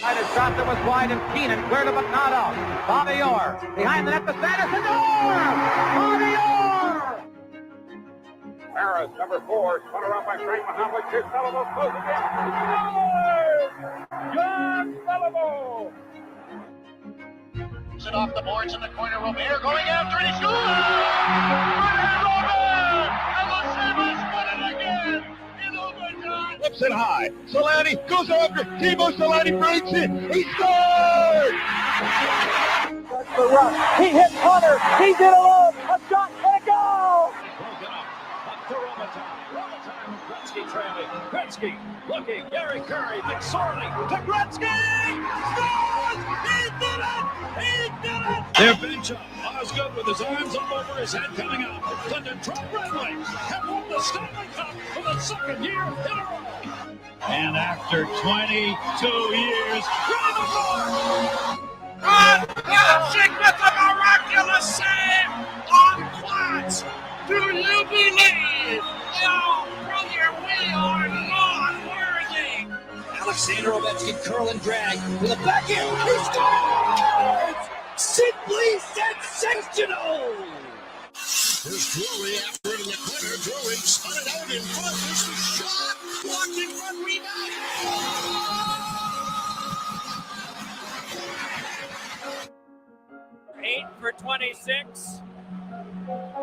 Tried a shot that was wide and Keenan cleared it but not out. Bobby Orr behind the net to Sanderson. Orr! Bobby Orr! Harris, number 4, spun around by Frank Mahamud. Here's Sullivan closing in. John Sullivan! It off the boards in the corner. Robert going after it. He scores! Robert! And the Sabres win it again in overtime. Flips it high. Solani goes after. Timo Solani breaks it. He scored! That's the rush. He hit Hunter. He's in alone. A shot and a goal! Broken up. Up to Robitaille. Robitaille. Gretzky trailing. Gretzky looking. Gary Curry. McSorley to Gretzky. Scores! He did it! He did it! Their bench up. Osgood with his arms up over his head coming out. The Detroit Red Wings have won the Stanley Cup for the second year in a row. And after 22 years, Raymond Belichick with a miraculous save on Platts. Do you believe? Oh, brother, we are not worthy. Alexander Ovechkin curl and drag with a backhand. He scores! Simply sensational! There's Drury after it in the corner. Drury spun it out in front. There's the shot. Blocked in front. Rebound. 8 for 26.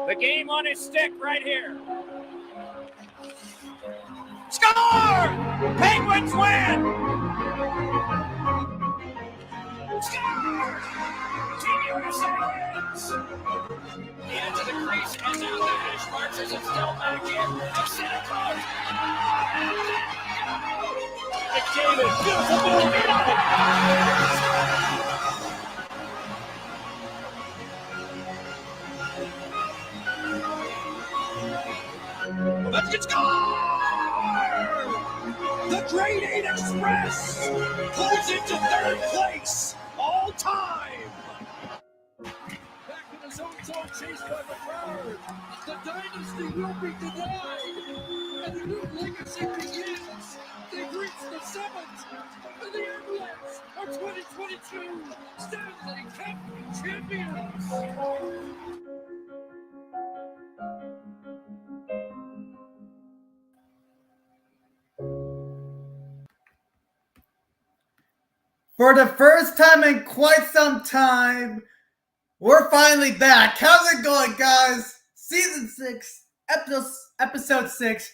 The game on his stick right here. Score! Penguins win! Score! Team USA wins! Into the crease and now the finish marches and still back in. Santa Claus. McDavid, beautiful move. Let's score! The Grade 8 Express pulls into third place all time. Back in his own zone, chased by the crowd. The dynasty will be denied, and a new legacy begins. They've reached the summit, and the Avalanche are 2022 Stanley Cup champions. For the first time in quite some time, we're finally back. How's it going, guys? Season 6, episode 6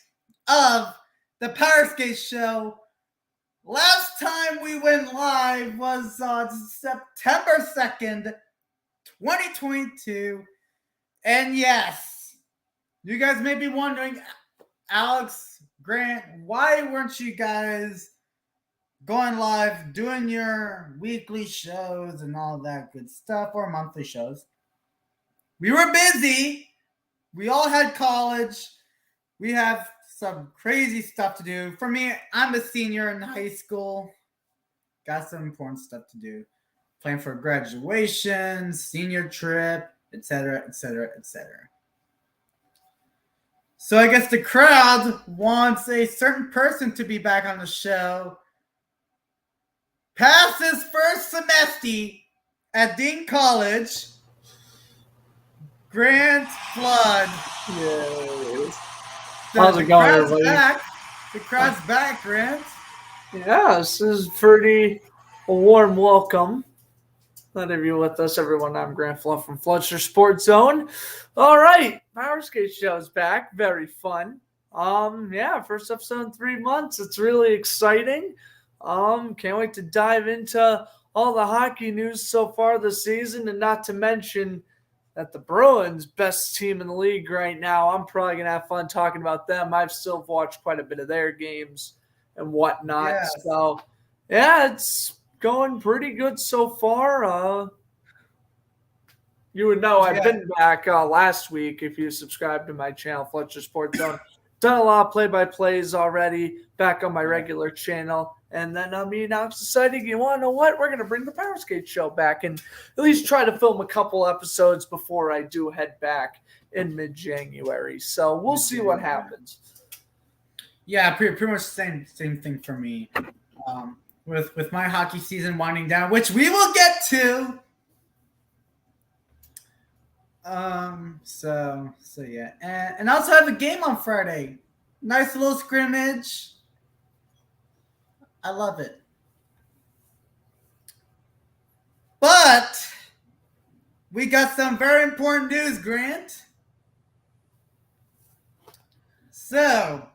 of the Powerskateshow. Last time we went live was on September 2nd, 2022. And yes, you guys may be wondering, Alex, Grant, why weren't you guys going live, doing your weekly shows and all that good stuff, or monthly shows? We were busy. We all had college. We have some crazy stuff to do. For me, I'm a senior in high school. Got some important stuff to do. Planning for graduation, senior trip, etc., etc., etc. So I guess the crowd wants a certain person to be back on the show. Passed his first semester at Dean College, Grant Flood. Yes. How's it going, everybody? The crowd's back, Grant. Yeah, this is pretty a warm welcome. Glad to have you with us, everyone. I'm Grant Flood from Fletcher Sports Zone. All right, Powerskateshow is back. Very fun. First episode in 3 months. It's really exciting. Can't wait to dive into all the hockey news so far this season, and not to mention that the Bruins, best team in the league right now. I'm probably going to have fun talking about them. I've still watched quite a bit of their games and whatnot. Yes. So, yeah, it's going pretty good so far. You would know I've been back last week if you subscribe to my channel, Fletcher Sports Zone. Done a lot of play-by-plays already, back on my regular channel. And then me and Alex decided, you want to know what? We're going to bring the Powerskate back and at least try to film a couple episodes before I do head back in mid-January. So we'll see what happens. Yeah, pretty much same thing for me. with my hockey season winding down, which we will get to. So yeah, and also have a game on Friday. Nice little scrimmage. I love it. But we got some very important news, Grant. So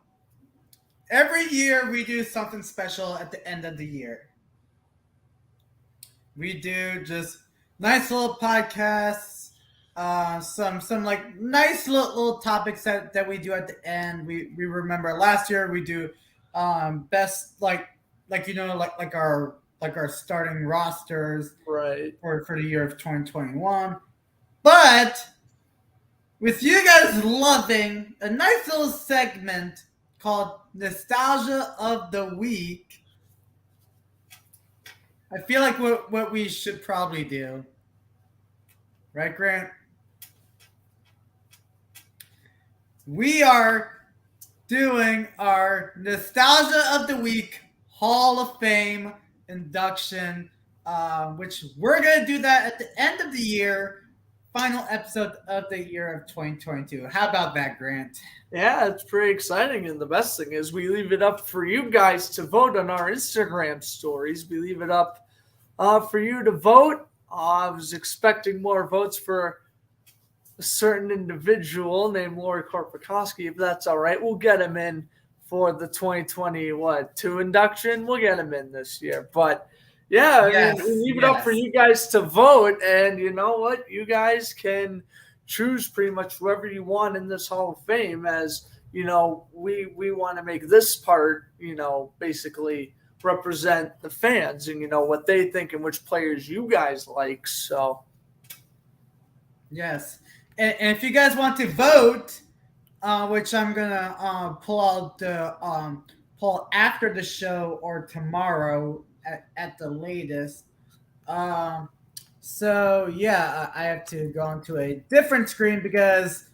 every year we do something special at the end of the year. We do just nice little podcasts, some like nice little topics that we do at the end. We remember last year we do best like our starting rosters Right. for the year of 2021. But with you guys loving a nice little segment called Nostalgia of the Week, I feel like what we should probably do, right, Grant? We are doing our Nostalgia of the Week Hall of Fame induction, which we're going to do that at the end of the year, final episode of the year of 2022. How about that, Grant? Yeah, it's pretty exciting. And the best thing is we leave it up for you guys to vote on our Instagram stories. We leave it up for you to vote. I was expecting more votes for a certain individual named Lori Korpikoski. If that's all right, we'll get him in for the 2022 induction. We'll get him in this year. But yeah, I mean, we leave it up for you guys to vote. And you know what? You guys can choose pretty much whoever you want in this Hall of Fame, as you know, we want to make this part, you know, basically represent the fans and, you know, what they think and which players you guys like. So yes. And if you guys want to vote, which I'm gonna pull after the show or tomorrow at the latest. So yeah, I have to go onto a different screen because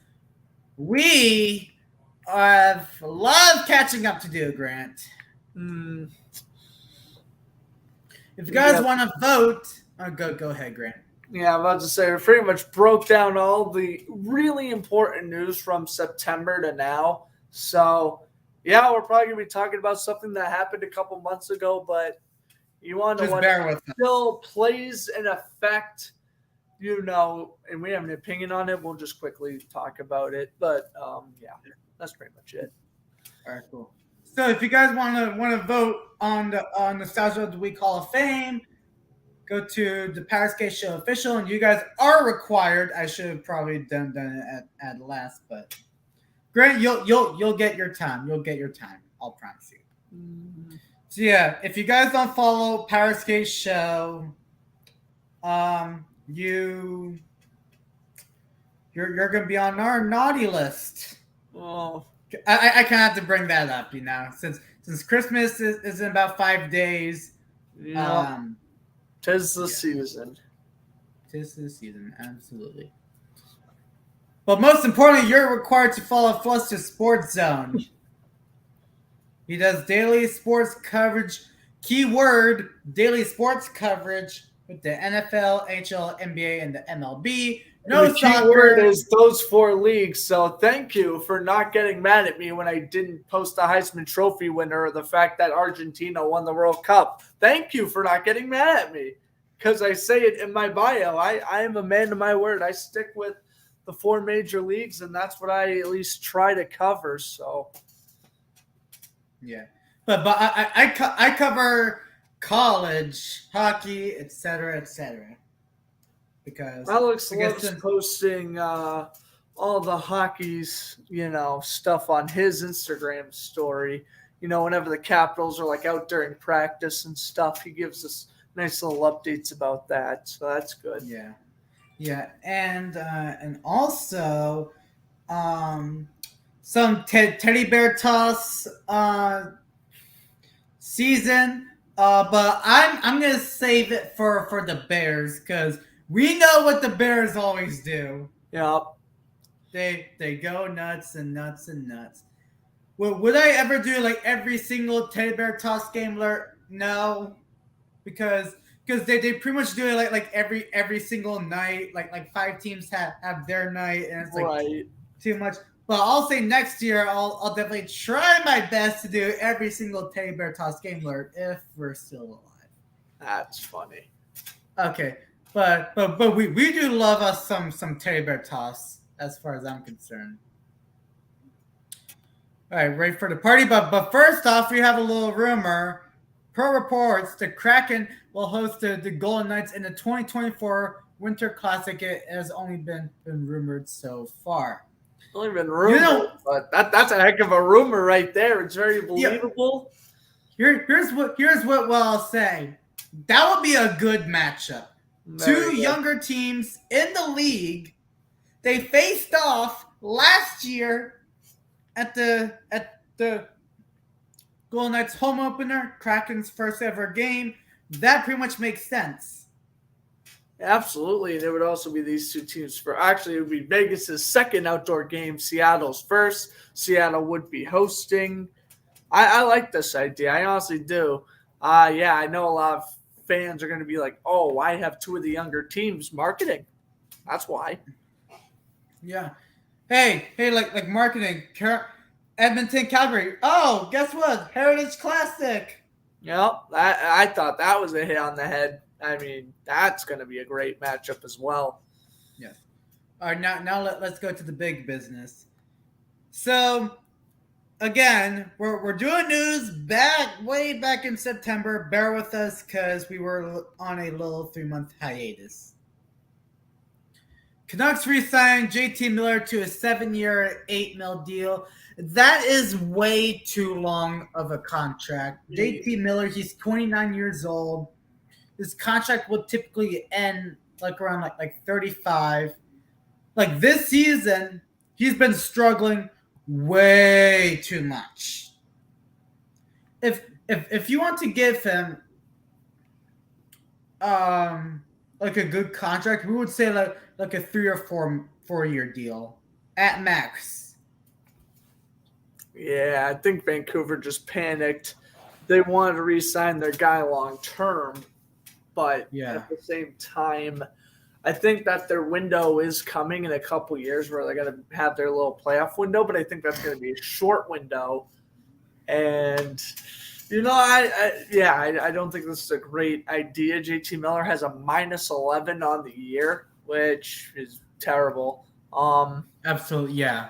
we have a lot of catching up to do, Grant. If you guys want to vote, go ahead, Grant. Yeah, I'm about to say we pretty much broke down all the really important news from September to now. So, yeah, we're probably going to be talking about something that happened a couple months ago, but you want to know what still plays an effect, you know, and we have an opinion on it. We'll just quickly talk about it. But, yeah, that's pretty much it. All right, cool. So if you guys want to vote on the Nostalgia of the Week Hall of Fame, go to the Powerskateshow official, and you guys are required. I should have probably done it at last, but Grant, you'll get your time. You'll get your time. I'll promise you. So yeah, if you guys don't follow Powerskateshow, you're gonna be on our naughty list. Oh, I kind of have to bring that up, you know, since Christmas is in about 5 days. Yeah. Tis the season. Tis the season, absolutely. But most importantly, you're required to follow Fluster Sports Zone. He does daily sports coverage, keyword daily sports coverage with the NFL, NHL, NBA, and the MLB. No the soccer. Keyword is those 4 leagues. So thank you for not getting mad at me when I didn't post the Heisman Trophy winner or the fact that Argentina won the World Cup. Thank you for not getting mad at me, because I say it in my bio. I am a man of my word. I stick with the 4 major leagues, and that's what I at least try to cover. So yeah, but I cover college hockey, etc. Because Alex loves posting all the hockey's, you know, stuff on his Instagram story. You know, whenever the Capitals are like out during practice and stuff, he gives us nice little updates about that. So that's good. Yeah, and also some teddy bear toss season. But I'm gonna save it for the Bears, because we know what the Bears always do. Yeah. They go nuts and nuts and nuts. Well, would I ever do like every single teddy bear toss game alert? No. because they pretty much do it like every single night. Like 5 teams have their night, and it's like Right. too much. But I'll say next year I'll definitely try my best to do every single teddy bear toss game alert if we're still alive. That's funny. Okay, but we do love us some teddy bear toss as far as I'm concerned. All right, ready for the party. But first off, we have a little rumor. Per reports, the Kraken will host the Golden Knights in the 2024 Winter Classic. It has only been rumored so far. Only been rumored, but that's a heck of a rumor right there. It's very believable. Yeah. Here's what I'll say. That would be a good matchup. Two younger teams in the league. They faced off last year at the Golden Knights home opener, Kraken's first ever game. That pretty much makes sense. Absolutely. There would also be these two teams it would be Vegas's second outdoor game, Seattle's first. Seattle would be hosting. I like this idea. I honestly do. Yeah, I know a lot of fans are going to be like, oh, I have two of the younger teams. Marketing. That's why. Yeah. Hey, like marketing. Edmonton, Calgary. Oh, guess what? Heritage Classic. Yep. I thought that was a hit on the head. I mean, that's going to be a great matchup as well. Yes. All right, now let's go to the big business. So, again, we're doing news way back in September. Bear with us because we were on a little 3-month hiatus. Canucks re-signed JT Miller to a 7-year, $8 million deal. That is way too long of a contract. JT Miller, he's 29 years old. His contract will typically end like around like 35. Like this season, he's been struggling way too much. If you want to give him like a good contract, we would say like a 3 or 4-year deal at max. Yeah, I think Vancouver just panicked. They wanted to re-sign their guy long term, but at the same time, I think that their window is coming in a couple years where they're going to have their little playoff window, but I think that's going to be a short window. And, I don't think this is a great idea. JT Miller has a -11 on the year, which is terrible. Absolutely, yeah.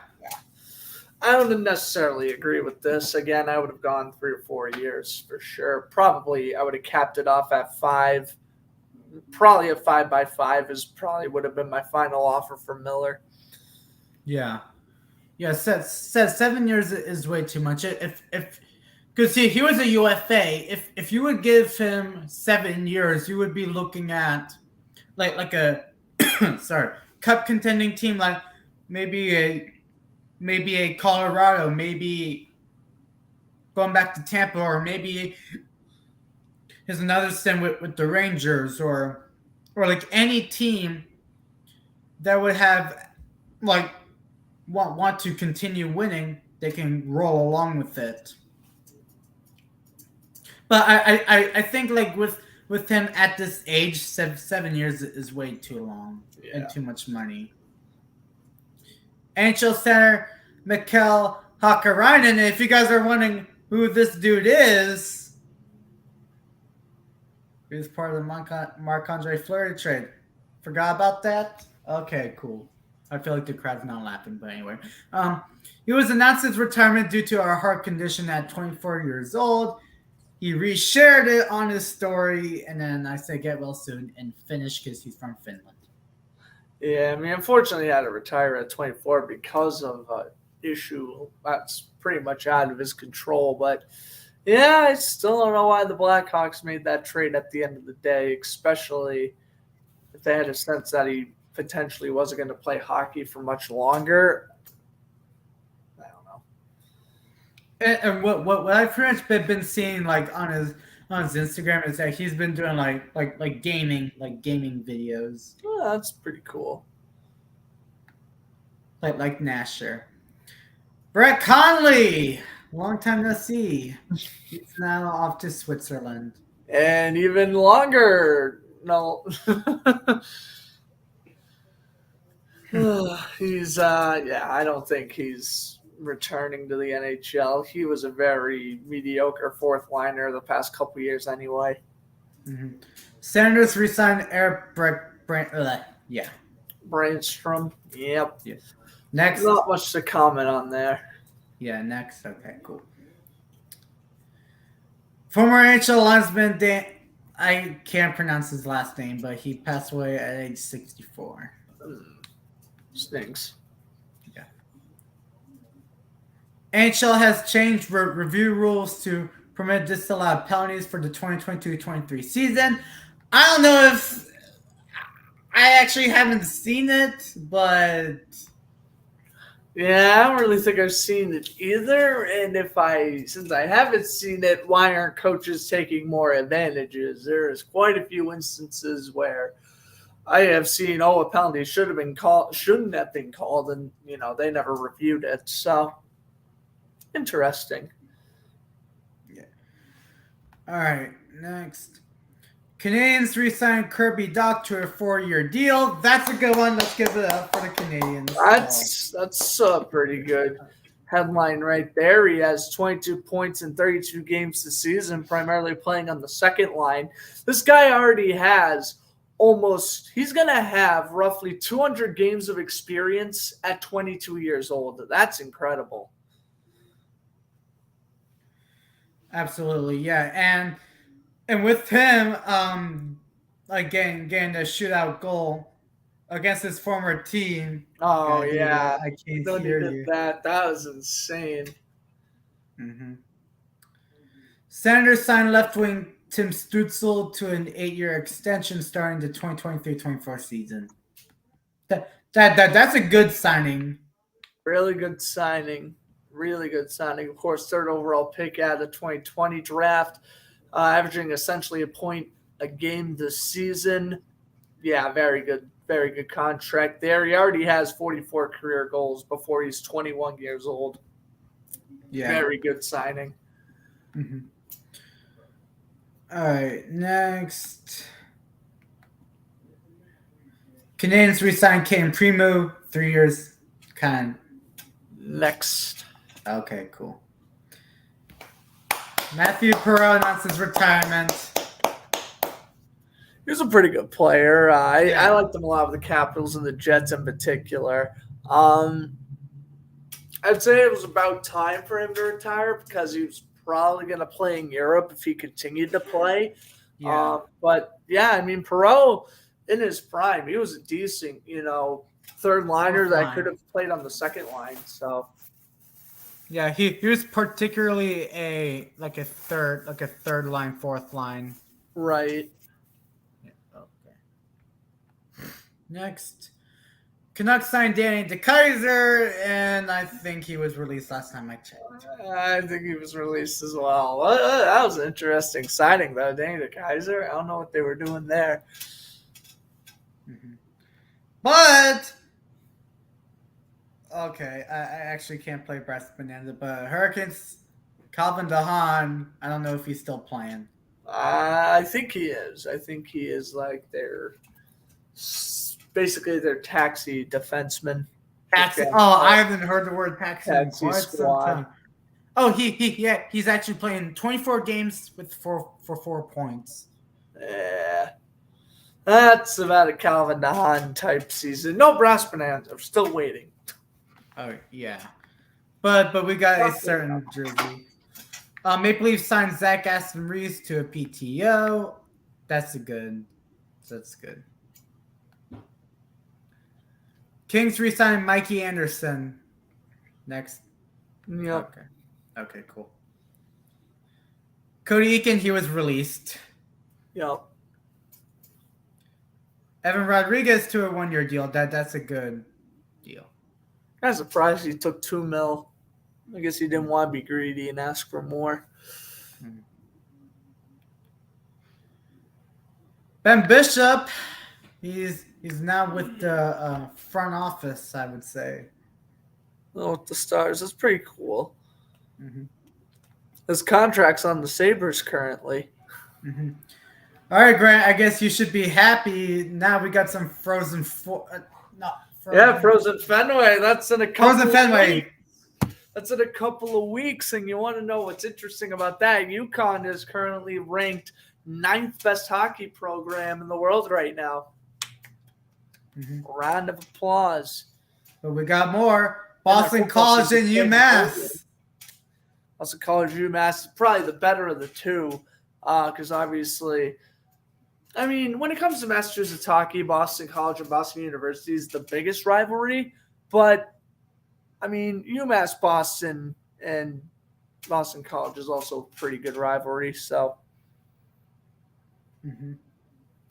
I don't necessarily agree with this. Again, I would have gone 3 or 4 years for sure. Probably I would have capped it off at 5. Probably a 5x5 would have been my final offer for Miller. Yeah. Yeah, said 7 years is way too much. Because he was a UFA. If you would give him 7 years, you would be looking at like a cup contending team, like maybe a Colorado, maybe going back to Tampa, or maybe there's another stint with the Rangers, or like any team that would have like want to continue winning. They can roll along with it. But I think like with him at this age, 7 years is way too long and too much money. NHL center Mikhail Hakkarainen. If you guys are wondering who this dude is, he's part of the Marc-Andre Fleury trade. Forgot about that? Okay, cool. I feel like the crowd's not laughing, but anyway. He was announced his retirement due to a heart condition at 24 years old. He reshared it on his story, and then I said get well soon and finish because he's from Finland. Yeah, I mean, unfortunately, he had to retire at 24 because of an issue that's pretty much out of his control. But, yeah, I still don't know why the Blackhawks made that trade at the end of the day, especially if they had a sense that he potentially wasn't going to play hockey for much longer. I don't know. And what I've pretty much been seeing like on his Instagram is that he's been doing like gaming videos. Oh, that's pretty cool. Like Nasher. Brett Conley, long time no see. He's now off to Switzerland. And even longer. No. I don't think he's returning to the NHL. He was a very mediocre fourth liner the past couple years anyway. Mm-hmm. Senators re-signed Eric Brandstrom. Yep. Yeah. Next. Not much to comment on there. Yeah, next. Okay, cool. Former NHL linesman Dan, I can't pronounce his last name, but he passed away at age 64. Stinks. Yeah. NHL has changed review rules to permit disallowed penalties for the 2022-23 season. I don't know if I actually haven't seen it, but yeah, I don't really think I've seen it either. And since I haven't seen it, why aren't coaches taking more advantages? There is quite a few instances where I have seen, a penalty shouldn't have been called, and they never reviewed it. So interesting. Yeah. All right, next. Canadians re-signed Kirby Dach to a 4-year deal. That's a good one. Let's give it up for the Canadians. That's a pretty good headline right there. He has 22 points in 32 games this season, primarily playing on the second line. This guy already has he's going to have roughly 200 games of experience at 22 years old. That's incredible. Absolutely, yeah. And with him, again, getting the shootout goal against his former team. Oh, yeah. I can't hear you. That was insane. Mm-hmm. Senators signed left wing Tim Stützle to an 8-year extension starting the 2023-24 season. That's a good signing. Really good signing. Really good signing. Of course, third overall pick out of the 2020 draft, averaging essentially a point a game this season. Yeah, very good contract there. He already has 44 career goals before he's 21 years old. Yeah. Very good signing. Mm-hmm. All right, next. Canadians re-signed Kane Primo, 3 years. Next. Okay, cool. Matthew Perreault announced his retirement. He was a pretty good player. I liked him a lot with the Capitals and the Jets in particular. I'd say it was about time for him to retire because he was probably going to play in Europe if he continued to play. Yeah. But yeah, I mean, Perreault in his prime, he was a decent, third liner that could have played on the second line. So yeah, he was particularly a third line, fourth line. Right. Yeah, okay. Next. Canucks signed Danny DeKeyser, and I think he was released last time I checked. I think he was released as well. That was an interesting signing, though. Danny DeKeyser, I don't know what they were doing there. Mm-hmm. But okay, I actually can't play Brass Bonanza, but Hurricanes, Calvin DeHaan, I don't know if he's still playing. I think he is. I think he is basically their taxi defenseman. Taxi. Oh, I haven't heard the word taxi in quite squad. some time. Oh, he's actually playing 24 games with for 4 points. Yeah. That's about a Calvin DeHaan type season. No Brass Bonanza. I'm still waiting. Oh, yeah. But we got a certain jersey. Maple Leafs signed Zach Aston Reese to a PTO. That's good. Kings re-signed Mikey Anderson. Next. Yep. Okay, cool. Cody Eakin, he was released. Yep. Evan Rodriguez to a 1-year deal. That's a good deal. I'm surprised he took $2 million. I guess he didn't want to be greedy and ask for more. Ben Bishop, he's now with the front office, I would say. Oh, with the Stars. That's pretty cool. Mm-hmm. His contract's on the Sabres currently. Mm-hmm. All right, Grant. I guess you should be happy. Now we got some Frozen. Frozen Fenway. That's in a couple. Frozen Fenway. That's in a couple of weeks, and you want to know what's interesting about that? UConn is currently ranked 9th best hockey program in the world right now. Mm-hmm. Round of applause. But we got more. Boston College and UMass. Boston College, UMass is probably the better of the two, because obviously, I mean, when it comes to Massachusetts hockey, Boston College and Boston University is the biggest rivalry. But, I mean, UMass Boston and Boston College is also a pretty good rivalry. So,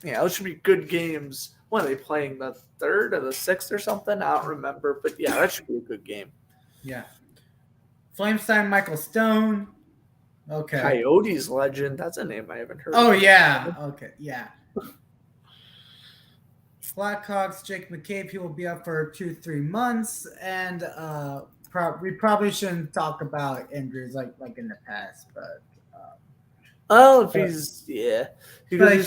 yeah, those should be good games. When are they playing? The 3rd or the 6th or something? I don't remember. But, yeah, that should be a good game. Yeah. Flames signed Michael Stone. Okay. Coyotes legend. That's a name I haven't heard of. Yeah. Okay. Yeah. Blackhawks, Jake McCabe, he will be up for 2-3 months. And we probably shouldn't talk about injuries like in the past. But he's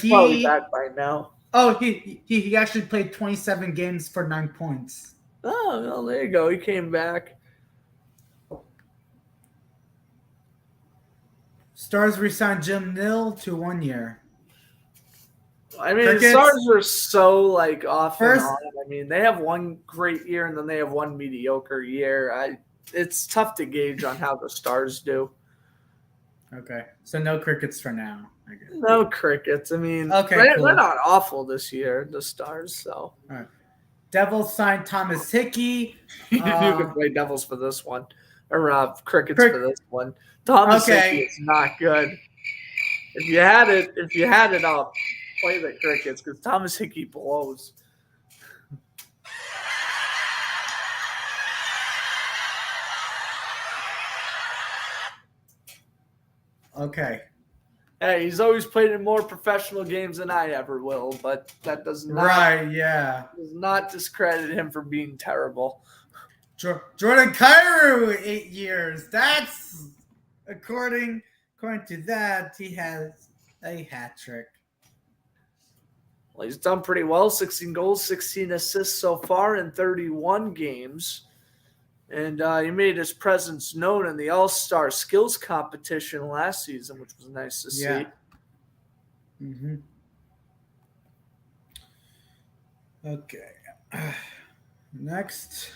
probably back by now. Oh, he actually played 27 games for 9 points. Oh, well, there you go. He came back. Stars re-signed Jim Nill to 1 year. I mean, the Stars are so off and on. I mean, they have one great year and then they have one mediocre year. It's tough to gauge on how the Stars do. Okay, so no Crickets for now, I guess. No Crickets. I mean, cool. They're not awful this year, the Stars. So, all right. Devils signed Thomas Hickey. You can play Devils for this one, or Crickets for this one. Thomas Hickey is not good. If you had it, I'll play the Crickets because Thomas Hickey blows. Okay. Hey, he's always played in more professional games than I ever will, but that does not does not discredit him for being terrible. Jordan Kyrou, 8 years. That's according to that, he has a hat trick. Well, he's done pretty well. 16 goals, 16 assists so far in 31 games. And he made his presence known in the All-Star Skills Competition last season, which was nice to see. Mm-hmm. Okay. Next.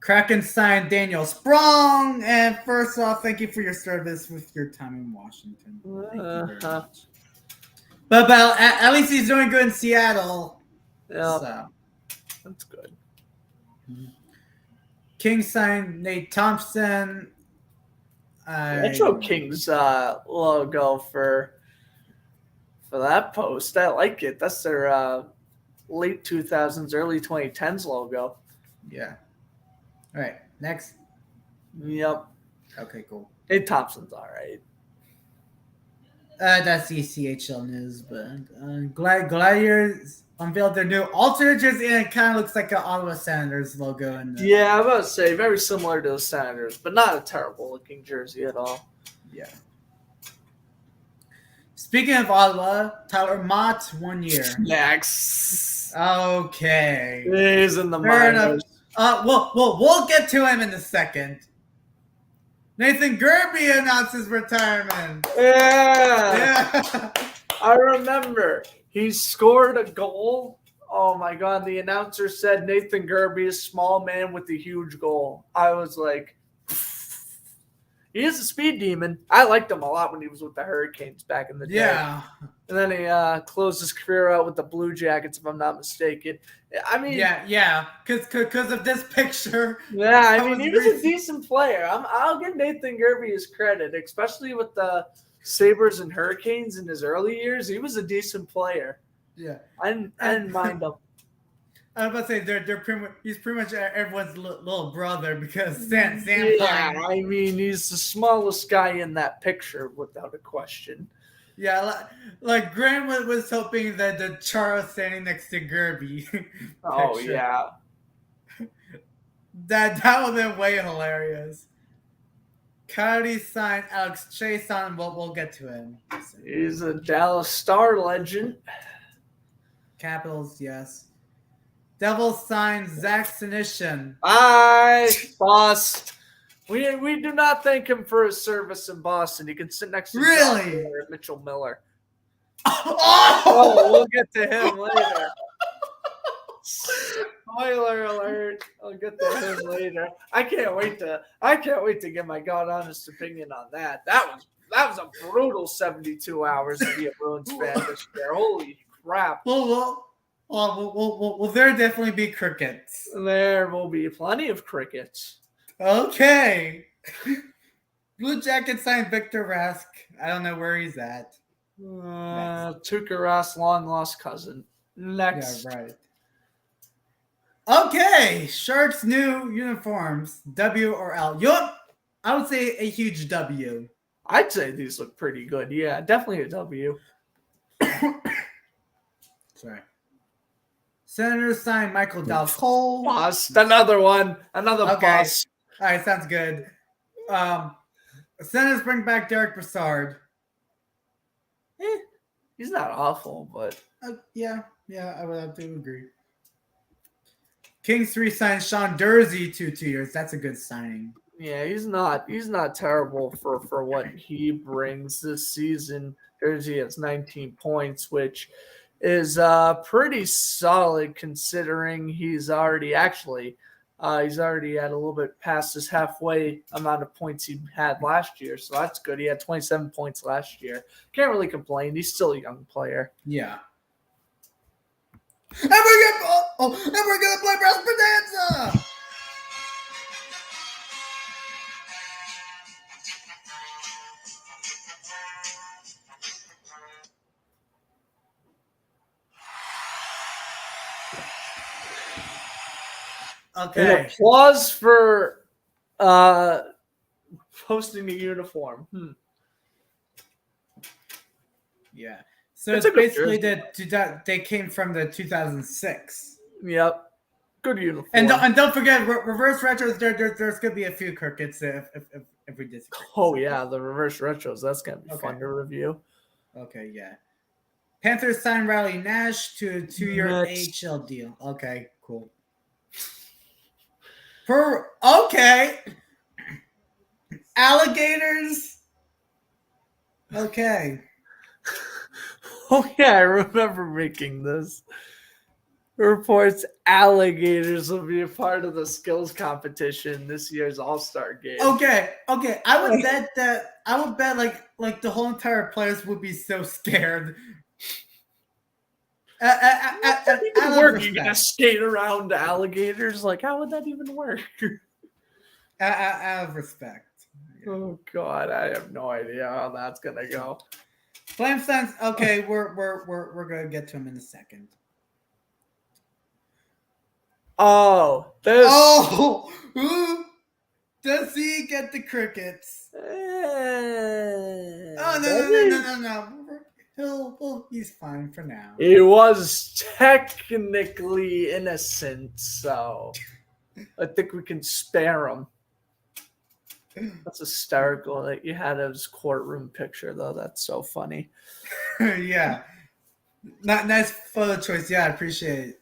Kraken signed Daniel Sprong. And first off, thank you for your service with your time in Washington. Thank you very much. But at least he's doing good in Seattle. Yeah. So. That's good. Mm-hmm. Kings signed Nate Thompson. Metro Kings logo for that post. I like it. That's their late 2000s, early 2010s logo. Yeah. All right. Next. Yep. Okay, cool. Nate Thompson's all right. That's ECHL news, but Gladiators unveiled their new alternate jersey, and it kind of looks like an Ottawa Senators logo. I'm about to say very similar to the Senators, but not a terrible looking jersey at all. Yeah. Speaking of Ottawa, Tyler Mott, 1 year. Next. Okay. He's in the minors. We'll get to him in a second. Nathan Gerby announced his retirement. Yeah. I remember. He scored a goal. Oh, my God. The announcer said Nathan Gerby is a small man with a huge goal. I was like, he is a speed demon. I liked him a lot when he was with the Hurricanes back in the day. Yeah. And then he closed his career out with the Blue Jackets, if I'm not mistaken. I mean, yeah, because of this picture. Yeah, I mean, he was a decent player. I'll give Nathan Gerby his credit, especially with the Sabres and Hurricanes in his early years. He was a decent player. Yeah, I didn't mind him. I was about to say he's pretty much everyone's little brother because Sam. Yeah, I mean, he's the smallest guy in that picture without a question. Yeah, like Grant was hoping that the Charles standing next to Gerby. Oh yeah, that would have been way hilarious. Coyotes signed Alex Chason. We'll get to him. He's a Dallas Star legend. Capitals, yes. Devils signed Zach Senyshyn. Bye, boss. We do not thank him for his service in Boston. He can sit next to Really? John Miller and Mitchell Miller. Oh! We'll get to him later. Spoiler alert! I'll get to him later. I can't wait to get my God honest opinion on that. That was a brutal 72 hours to be a Bruins fan this year. Holy crap! Will there definitely be crickets? There will be plenty of crickets. Okay. Blue Jackets signed Victor Rask. I don't know where he's at. Tuukka Rask, long lost cousin. Next. Yeah, right. Okay, Sharks' new uniforms, W or L. I would say a huge W. I'd say these look pretty good. Yeah, definitely a W. Sorry. Senators signed Michael Dal Cole. Bust. Another one. Another bust. All right, sounds good. Senators bring back Derek Brassard. He's not awful, but yeah, I would have to agree. Kings 3 signed Sean Dursey to 2 years. That's a good signing. yeah, he's not terrible for what he brings this season. Dursey has 19 points, which is pretty solid considering he's already at a little bit past his halfway amount of points he had last year. So that's good. He had 27 points last year. Can't really complain. He's still a young player. Yeah. And we're gonna play Brass Bonanza! Okay. And applause for posting the uniform. Yeah. So It's it's a good basically they came from the 2006. Yep. Good uniform. And don't forget, reverse retros. There's gonna be a few crickets if we disagree. Oh yeah, the reverse retros. That's gonna be fun to review. Okay, yeah. Panthers signed Riley Nash to a 2-year Next. AHL deal. Okay, cool. Okay. Alligators. Okay. Oh yeah, I remember making this. Reports alligators will be a part of the skills competition this year's All-Star game. Okay. I would bet like the whole entire players would be so scared. You're gonna skate around alligators? Like, how would that even work? Out of respect. Oh God, I have no idea how that's gonna go. Flame Suns. Okay, we're gonna get to him in a second. Oh, who does he get the crickets? No. He's fine for now. He was technically innocent, so I think we can spare him. That's hysterical that you had his courtroom picture, though. That's so funny. Yeah. Not nice photo choice. Yeah, I appreciate it.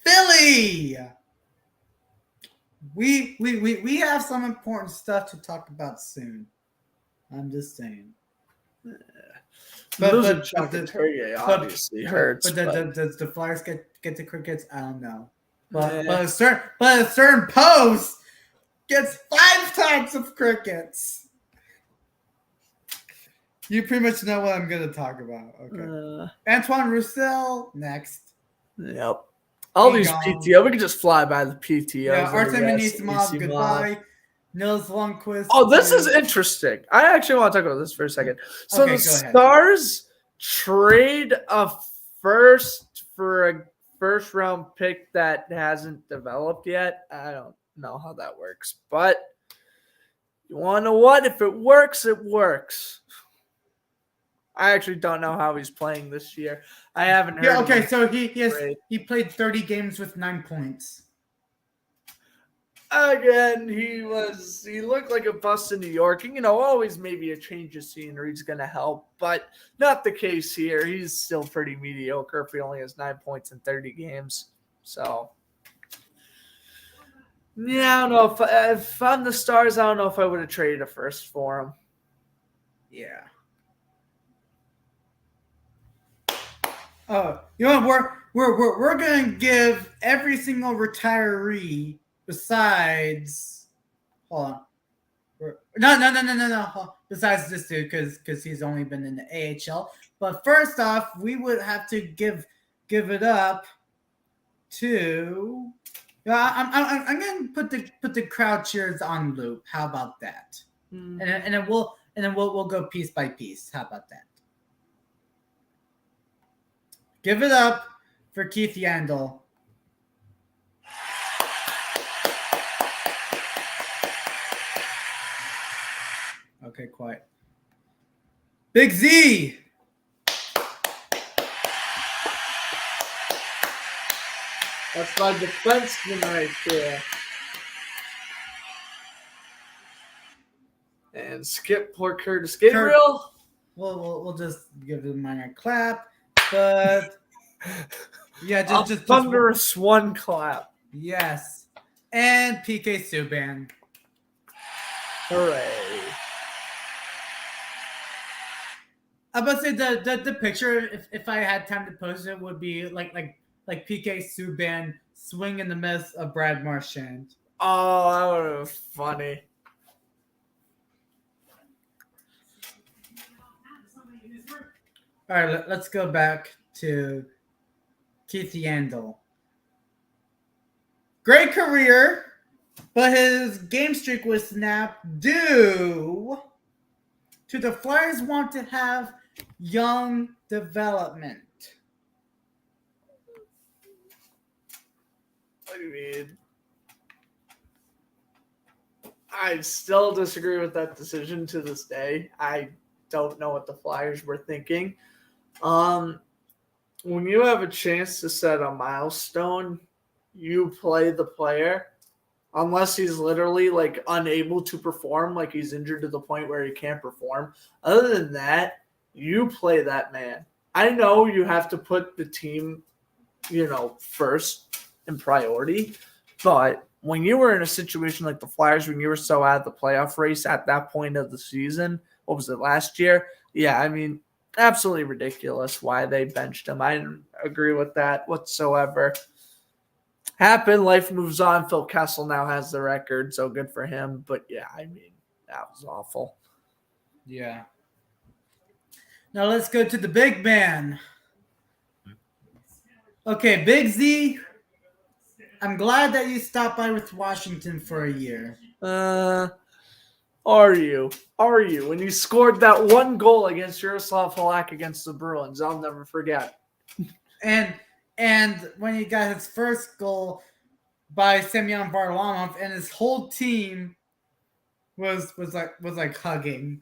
Philly. We have some important stuff to talk about soon. I'm just saying. Obviously hurts. But does the Flyers get the crickets? I don't know. But a certain post gets 5 types of crickets. You pretty much know what I'm going to talk about. Okay. Antoine Roussel next. Yep. All these PTO, we can just fly by the PTO. Yeah, Artem Anisimov, goodbye. Nils Lundqvist. Oh, this is interesting. I actually want to talk about this for a second. So Okay, the Stars trade a first for a first-round pick that hasn't developed yet. I don't know how that works, but you want to know what? If it works, it works. I actually don't know how he's playing this year. I haven't heard. Yeah, okay, so he played 30 games with 9 points. Again, he looked like a bust in New York. And, always maybe a change of scenery is going to help, but not the case here. He's still pretty mediocre if he only has 9 points in 30 games. So, yeah, I don't know. If I'm the Stars, I don't know if I would have traded a first for him. Yeah. Oh, we're gonna give every single retiree besides. Hold on. No. Besides this dude, because he's only been in the AHL. But first off, we would have to give it up to. I'm gonna put the crowd cheers on loop. How about that? Mm. And then we'll go piece by piece. How about that? Give it up for Keith Yandel. Okay, quiet. Big Z. That's my defenseman right there. And skip poor Curtis Gabriel. We'll just give it a minor clap, but yeah, just thunderous one clap. Yes, and PK Subban. Hooray! I was about to say the picture, if I had time to post it, would be like PK Subban swing and the miss of Brad Marchand. Oh, that would have been funny. All right, let's go back to Keith Yandel. Great career, but his game streak was snapped due to the Flyers want to have young development. I mean, I still disagree with that decision to this day. I don't know what the Flyers were thinking. When you have a chance to set a milestone, you play the player, unless he's literally like unable to perform, like he's injured to the point where he can't perform. Other than that, you play that man. I know you have to put the team, first in priority, but when you were in a situation like the Flyers, when you were so out of the playoff race at that point of the season, what was it, last year? Yeah, I mean, absolutely ridiculous why they benched him. I didn't agree with that whatsoever. Happened, life moves on. Phil Kessel now has the record, so good for him. But yeah, I mean, that was awful. Yeah. Now let's go to the big man. Okay, Big Z, I'm glad that you stopped by with Washington for a year. Are you? When you scored that one goal against Yaroslav Halak against the Bruins, I'll never forget. And when he got his first goal by Semyon Varlamov, and his whole team was like hugging.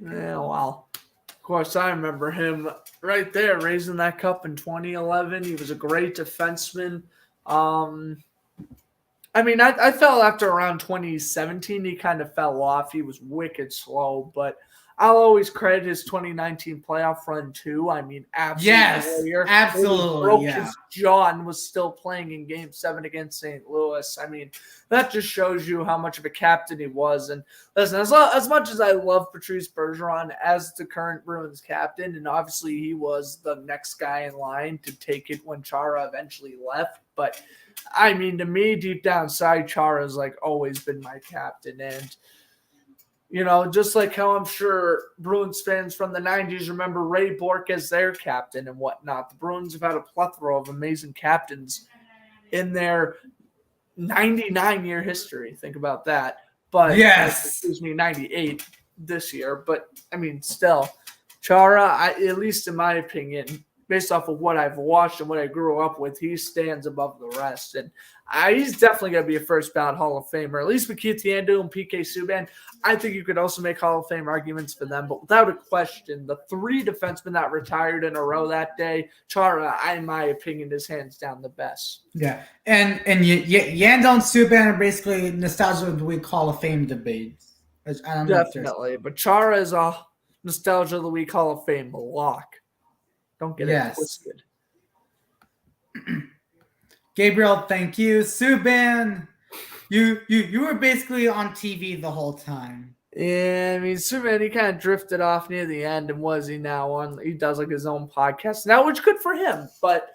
Yeah, well, of course, I remember him right there raising that cup in 2011. He was a great defenseman. I mean, I felt after around 2017, he kind of fell off. He was wicked slow, but I'll always credit his 2019 playoff run too. I mean, absolutely. Yes, absolutely. Broke his jaw and was still playing in Game 7 against St. Louis. I mean, that just shows you how much of a captain he was. And listen, as much as I love Patrice Bergeron as the current Bruins captain, and obviously he was the next guy in line to take it when Chara eventually left, but I mean, to me, deep down inside, Chara's like always been my captain. And just like how I'm sure Bruins fans from the 90s remember Ray Bourque as their captain and whatnot. The Bruins have had a plethora of amazing captains in their 99-year history. Think about that. But yes, 98 this year. But I mean, still, Chara, at least in my opinion, based off of what I've watched and what I grew up with, he stands above the rest. And he's definitely going to be a first ballot Hall of Famer, at least with Keith Yandel and PK Subban. I think you could also make Hall of Fame arguments for them. But without a question, the 3 defensemen that retired in a row that day, Chara, in my opinion, is hands down the best. Yeah. And Yandel and Subban are basically nostalgia of the week Hall of Fame debates. I don't know if Definitely. But Chara is a nostalgia of the week Hall of Fame lock. Don't get it twisted. Gabriel, thank you. Subban, you were basically on TV the whole time. Yeah, I mean, Subban, he kind of drifted off near the end, and was he now on? He does like his own podcast now, which is good for him. But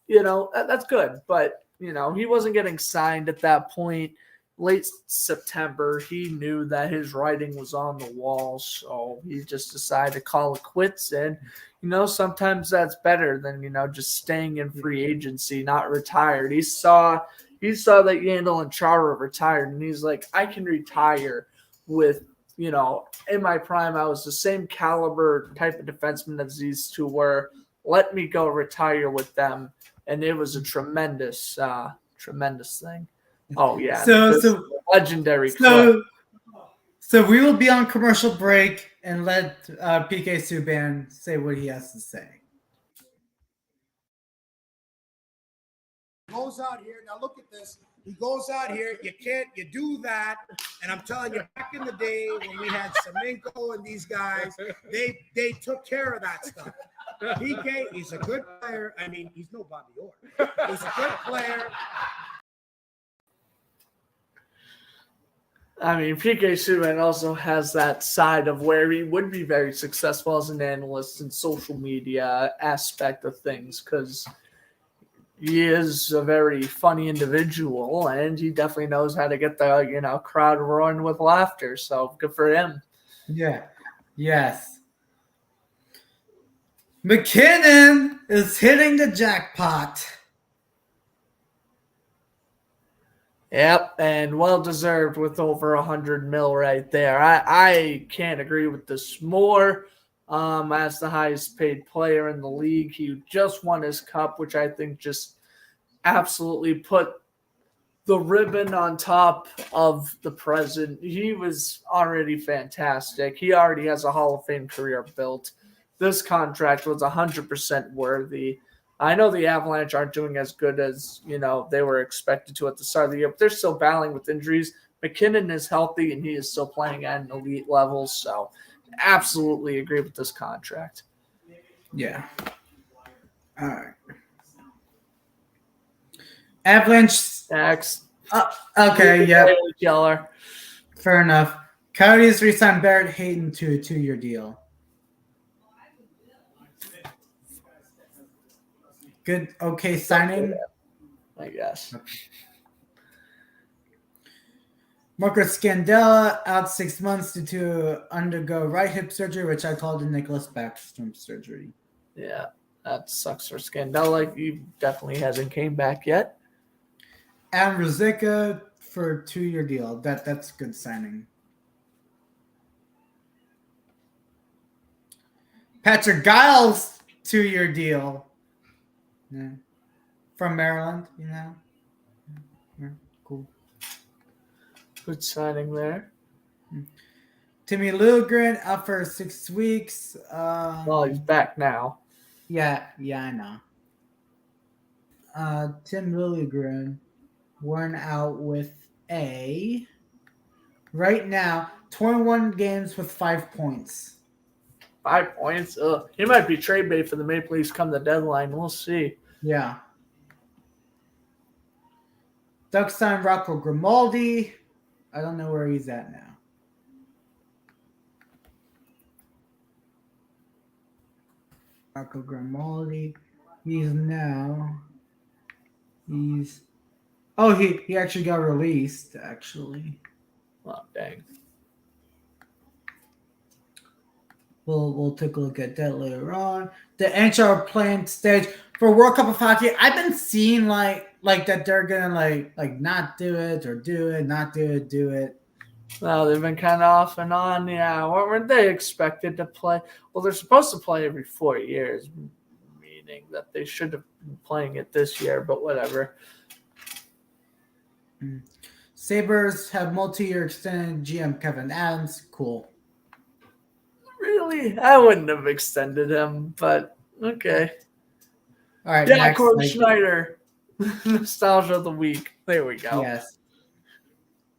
that's good. But he wasn't getting signed at that point. Late September, he knew that his writing was on the wall, so he just decided to call it quits. And sometimes that's better than just staying in free agency, not retired. He saw that Yandel and Chara retired, and he's like, I can retire with in my prime. I was the same caliber type of defenseman as these two were. Let me go retire with them, and it was a tremendous thing. Oh yeah, so legendary. So we will be on commercial break and let PK Subban say what he has to say. Goes out here. Now look at this. He goes out here. You do that. And I'm telling you, back in the day when we had Semenko and these guys, they took care of that stuff. PK, he's a good player. I mean, he's no Bobby Orr. He's a good player. I mean, PK Subban also has that side of where he would be very successful as an analyst in social media aspect of things, because he is a very funny individual, and he definitely knows how to get the crowd roaring with laughter. So good for him. Yeah. Yes. McKinnon is hitting the jackpot. Yep, and well-deserved with over $100 million right there. I can't agree with this more. As the highest-paid player in the league, he just won his cup, which I think just absolutely put the ribbon on top of the present. He was already fantastic. He already has a Hall of Fame career built. This contract was 100% worthy. I know the Avalanche aren't doing as good as, they were expected to at the start of the year, but they're still battling with injuries. McKinnon is healthy, and he is still playing at an elite level, so absolutely agree with this contract. Yeah. All right. Avalanche. Next. Okay, yeah. Keller. Fair enough. Coyotes re-signed Barrett Hayton to a 2-year deal. Good, okay signing. I guess. Marcus Scandella out 6 months due to undergo right hip surgery, which I called the Nicholas Backstrom surgery. Yeah, that sucks for Scandella. He definitely hasn't came back yet. And Ruzicka for a 2-year deal. That's a good signing. Patrick Giles 2-year deal. Yeah. From Maryland, Yeah, cool. Good signing there. Timmy Liljegren out for 6 weeks. Well, he's back now. Yeah, I know. Tim Liljegren worn out with right now 21 games with 5 points. 5 points. He might be trade bait for the Maple Leafs come the deadline. We'll see. Yeah. Ducks signed Rocco Grimaldi. I don't know where he's at now. Rocco Grimaldi. He actually got released, actually. Oh, dang. We'll take a look at that later on. The NHL playing stage for World Cup of Hockey. I've been seeing like that they're gonna like not do it or do it, not do it, do it. Well, they've been kind of off and on. Yeah, weren't they expected to play? Well, they're supposed to play every 4 years. I mean, meaning that they should have been playing it this year, but whatever. Sabres have multi-year extended GM Kevin Adams. Cool. Really? I wouldn't have extended him, but okay. All right, Yeah, next. Corey Schneider. Nostalgia of the week. There we go. Yes.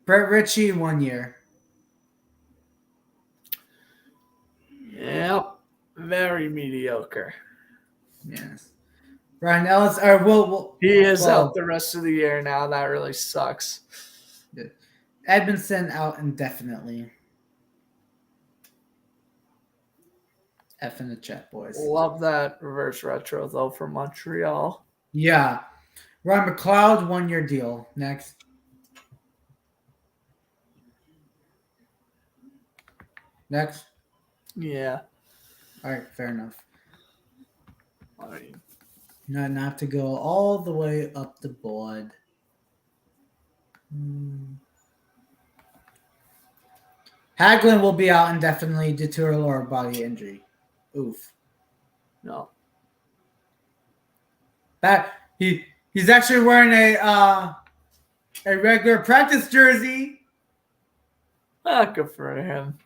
Brett Ritchie, 1 year. Yep. Very mediocre. Yes. Ryan Ellis, He is out the rest of the year now. That really sucks. Edmondson out indefinitely. F in the chat, boys. Love that reverse retro, though, for Montreal. Yeah. Ron McLeod, 1 year deal. Next. Next. Yeah. All right, fair enough. I mean, Not have to go all the way up the board. Hagelin will be out indefinitely due to a lower body injury. Oof. no. He's actually wearing a regular practice jersey. Good for him.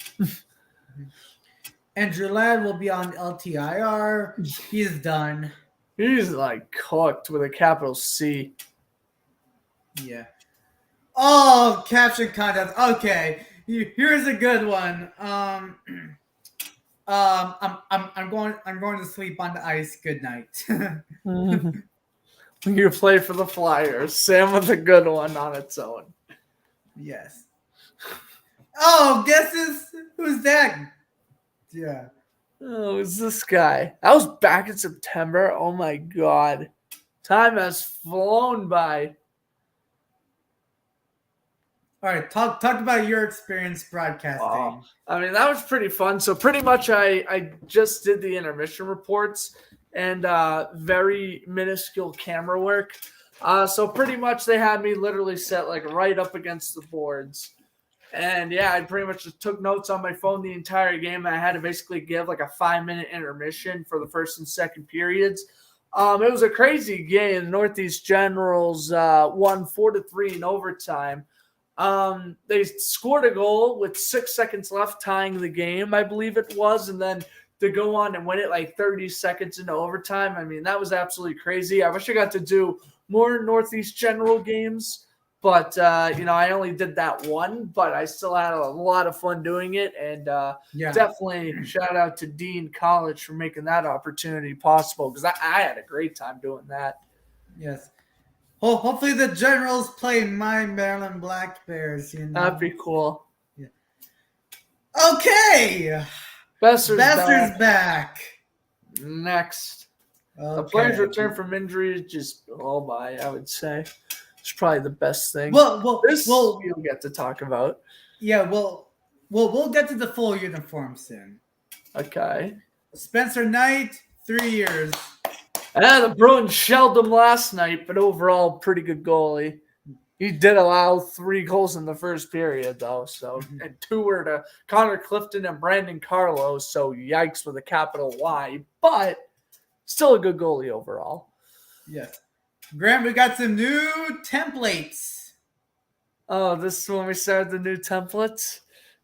Andrew Ladd will be on LTIR. He's done. He's like cooked with a capital C. Yeah. Oh, caption contest. Okay, here's a good one. I'm going to sleep on the ice. Good night. You play for the Flyers. Sam with a good one on its own. Yes. Oh, who's that? Yeah. Oh, it's this guy. That was back in September. Oh my god. Time has flown by. All right, talk about your experience broadcasting. Oh, I mean, that was pretty fun. So pretty much I just did the intermission reports and very minuscule camera work. So pretty much they had me literally set like right up against the boards. And yeah, I pretty much just took notes on my phone the entire game. I had to basically give like a 5-minute intermission for the first and second periods. It was a crazy game. Northeast Generals won 4-3 in overtime. They scored a goal with 6 seconds left, tying the game, I believe it was, and then to go on and win it like 30 seconds into overtime. I mean, that was absolutely crazy. I wish I got to do more Northeast General games. But, I only did that one, but I still had a lot of fun doing it. And definitely shout out to Dean College for making that opportunity possible because I had a great time doing that. Yes. Hopefully the Generals play my Maryland Black Bears. That'd be cool. Yeah. Okay. Besser's back. Next. Okay. The players return from injury, just I would say. It's probably the best thing. Well, you'll get to talk about. Yeah, we'll get to the full uniform soon. Okay. Spencer Knight, 3 years. The Bruins shelled him last night, but overall, pretty good goalie. He did allow 3 goals in the first period, though. So, and 2 were to Connor Clifton and Brandon Carlos. So, yikes with a capital Y, but still a good goalie overall. Yes. Graham, we got some new templates. Oh, this is when we started the new templates?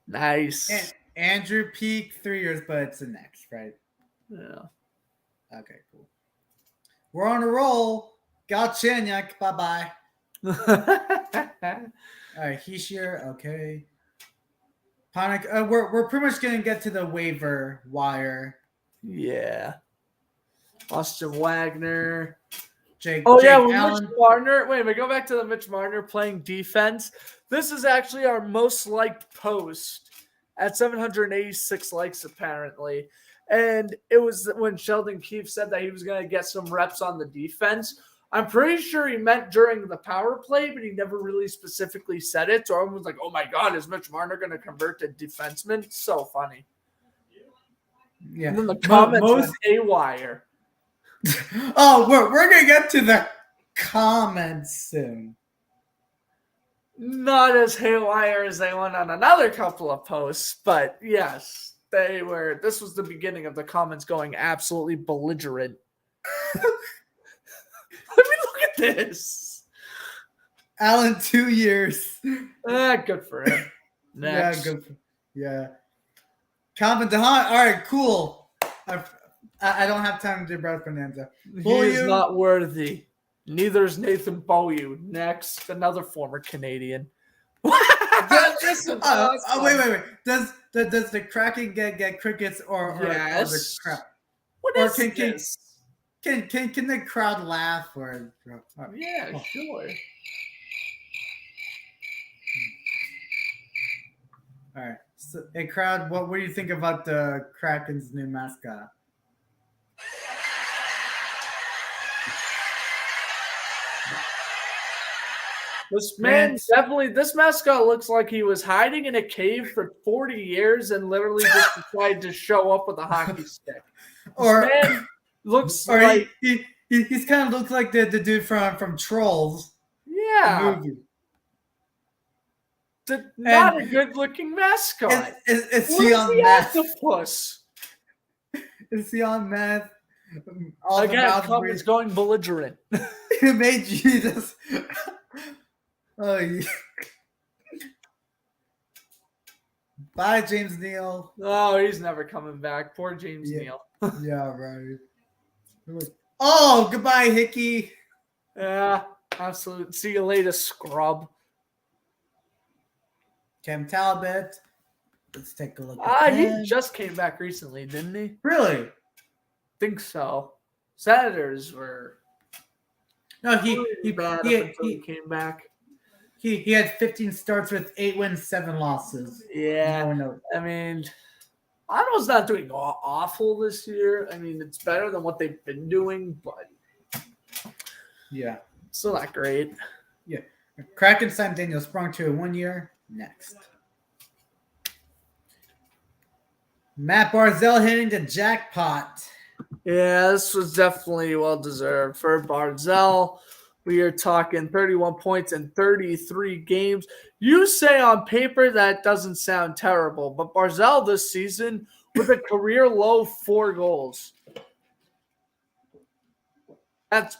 Nice. And Andrew Peak, 3 years, but it's the next, right? Yeah. Okay, cool. We're on a roll. Galchenyuk, bye-bye. All right, he's here. Okay. Panic. We're pretty much going to get to the waiver wire. Yeah. Austin Wagner. Jake Mitch Marner. Wait a minute, go back to the Mitch Marner playing defense. This is actually our most liked post at 786 likes, apparently. And it was when Sheldon Keefe said that he was going to get some reps on the defense. I'm pretty sure he meant during the power play, but he never really specifically said it. So everyone was like, oh my God, is Mitch Marner going to convert to defenseman? So funny. Yeah. And then the comments went haywire. Oh, we're going to get to the comments soon. Not as haywire as they went on another couple of posts, but yes, they were. This was the beginning of the comments going absolutely belligerent. Let me look at this. Allen, 2 years. Good for him. Next. Yeah, good. Yeah. Calvin DeHaan. All right, cool. I don't have time to do Brad Bonanza. He is not worthy. Neither is Nathan Beaulieu. Next, another former Canadian. Wait. Does the Kraken get crickets or Yes. the crowd? What Or is this? Can the crowd laugh or? Yeah, sure. All right. So, hey, crowd, what do you think about the Kraken's new mascot? This man definitely, this mascot looks like he was hiding in a cave for 40 years and literally just decided to show up with a hockey stick. Or This man looks or like he's kind of looks like the dude from Trolls. yeah, Movie. not a good looking mascot. Is he Where's on the meth? octopus? Is he on meth? All the Again, mouth comments going belligerent. He made Jesus. Oh, yeah. Bye, James Neal. Oh, he's never coming back. Poor James Neal. Yeah, right. Oh, goodbye, Hickey. Yeah, absolutely. See you later, scrub. Cam Talbot. Let's take a look at He him. just came back recently, didn't he? Really? Think so. Senators were No, he bad up until he came back. He had 15 starts with 8 wins, 7 losses. Yeah, No. I mean, Ottawa's not doing awful this year. I mean, it's better than what they've been doing, but Yeah. still not great. Yeah. Kraken signed Daniel Sprung to a 1 year. Next. Matt Barzell hitting the jackpot. Yeah, this was definitely well deserved for Barzell. We are talking 31 points in 33 games. You say on paper that doesn't sound terrible, but Barzell this season with a career low 4 goals. But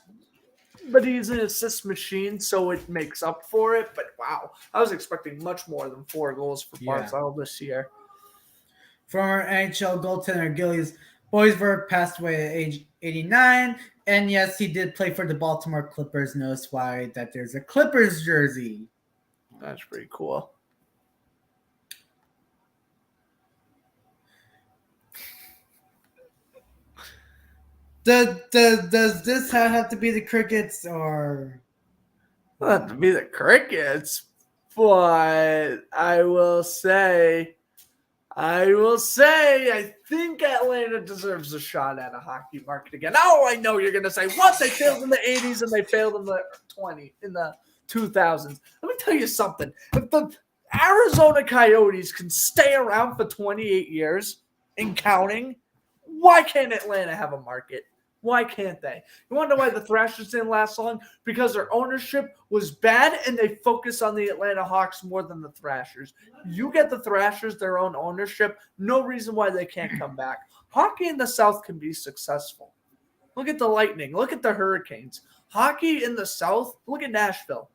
he's an assist machine, so it makes up for it. But wow, I was expecting much more than 4 goals for Barzell this year. Former NHL goaltender Gillies Boisberg passed away at age 89. And yes, he did play for the Baltimore Clippers. Notice why that there's a Clippers jersey. That's pretty cool. Does this have to be the Crickets or? Not to be the Crickets, but I will say, I think Atlanta deserves a shot at a hockey market again. Oh, I know you're going to say, what? They failed in the 80s and they failed in the 2000s. Let me tell you something. If the Arizona Coyotes can stay around for 28 years and counting, why can't Atlanta have a market? Why can't they? You want to know why the Thrashers didn't last long? Because their ownership was bad and they focus on the Atlanta Hawks more than the Thrashers. You get the Thrashers their own ownership, no reason why they can't come back. Hockey in the South can be successful. Look at the Lightning. Look at the Hurricanes. Hockey in the South, look at Nashville.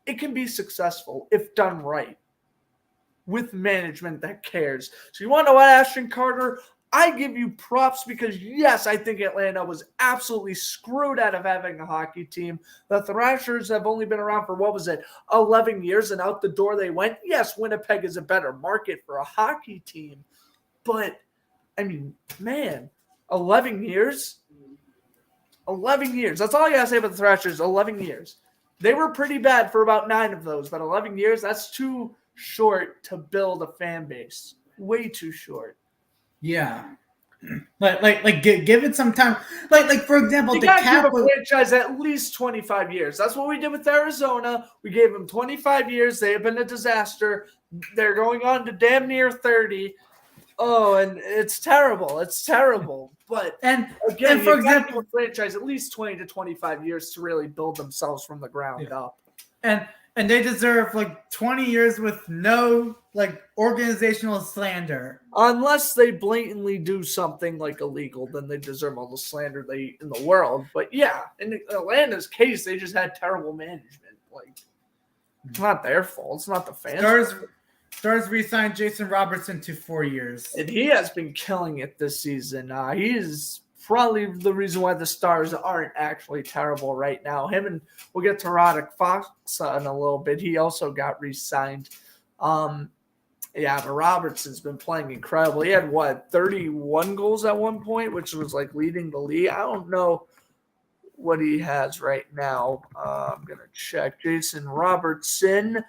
It can be successful if done right with management that cares. So you want to know what, Ashton Carter? I give you props because, yes, I think Atlanta was absolutely screwed out of having a hockey team. The Thrashers have only been around for, 11 years, and out the door they went. Yes, Winnipeg is a better market for a hockey team. But, I mean, man, 11 years? 11 years. That's all I got to say about the Thrashers, 11 years. They were pretty bad for about 9 of those, but 11 years, that's too short to build a fan base. Way too short. Yeah, like give it some time. Like for example, you the gotta cap give a franchise at least 25 years. That's what we did with Arizona. We gave them 25 years. They have been a disaster. They're going on to damn near 30. Oh, and it's terrible. It's terrible. But and again, for example, give a franchise at least 20 to 25 years to really build themselves from the ground up. And they deserve like 20 years with no like organizational slander. Unless they blatantly do something like illegal, then they deserve all the slander they in the world. But yeah, in Atlanta's case, they just had terrible management. Like, it's not their fault. It's not the fans. Stars re-signed Jason Robertson to 4 years. And he has been killing it this season. He is probably the reason why the Stars aren't actually terrible right now. Him and we'll get to Roddick Fox in a little bit. He also got re-signed. Yeah, but Robertson's been playing incredible. He had 31 goals at one point, which was like leading the league. I don't know what he has right now. I'm gonna check. Jason Robertson,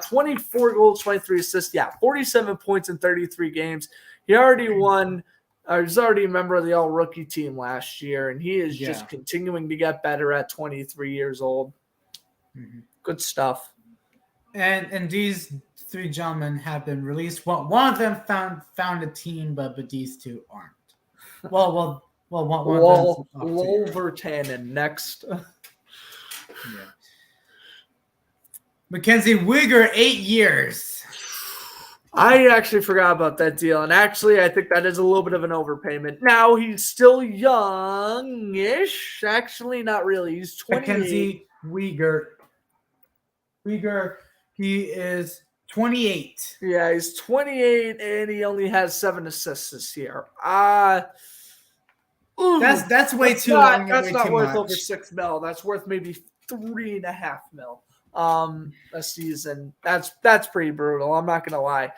24 goals, 23 assists. Yeah, 47 points in 33 games. He already won. He's already a member of the All-Rookie team last year, and he is just continuing to get better at 23 years old. Mm-hmm. Good stuff. And these 3 gentlemen have been released. One of them found a team, but these 2 aren't. Well, one of them. Wolvertanen next. Yeah. Mackenzie Weegar, 8 years. I actually forgot about that deal, and actually, I think that is a little bit of an overpayment. Now he's still youngish. Actually, not really. He's 28. Mackenzie Weegar. He is 28. Yeah, he's 28, and he only has 7 assists this year. That's way too long. That's not worth much. over $6 million. That's worth maybe $3.5 million a season. That's pretty brutal. I'm not gonna lie.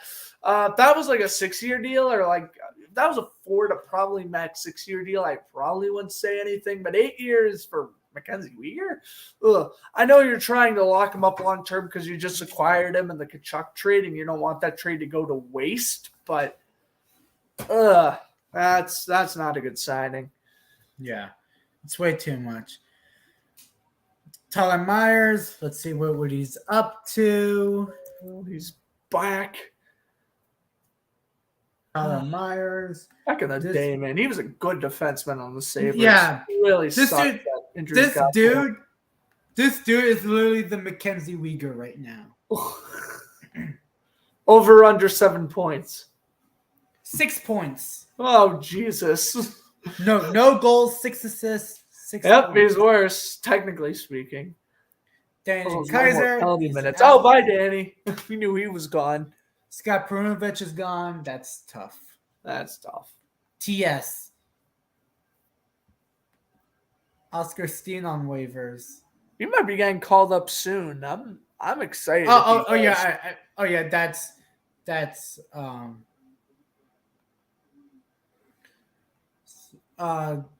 That was like a 6-year deal, or like that was a 4 to probably max 6-year deal. I probably wouldn't say anything, but 8 years for Mackenzie Weegar. Ugh. I know you're trying to lock him up long term because you just acquired him in the Kachuk trade, and you don't want that trade to go to waste. But that's not a good signing. Yeah, it's way too much. Tyler Myers, let's see what he's up to. Oh, he's back. Tyler Myers. Back in the day, man. He was a good defenseman on the Sabres. Yeah. He really This sucked dude, that injury. This dude is literally the Mackenzie Weegar right now. Over under 7 points. 6 points. Oh, Jesus. No goals, 6 assists, 6 Yep, points. he's worse, technically speaking. Danny Kaiser. Penalty minutes. Oh, bye, Danny. We knew he was gone. Scott Perunovich is gone. That's tough. That's tough. TS. Oscar Steen on waivers. He might be getting called up soon. I'm excited. Oh yeah. That's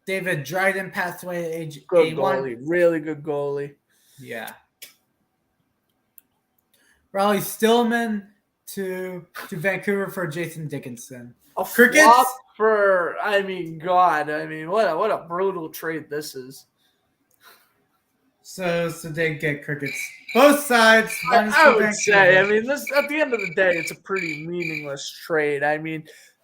David Dryden passed away at age good 81. goalie. Really good goalie. Yeah. Riley Stillman to Vancouver for Jason Dickinson. Crickets for God. What a brutal trade this is. So they get crickets. Both sides. I would say, this at the end of the day, it's a pretty meaningless trade.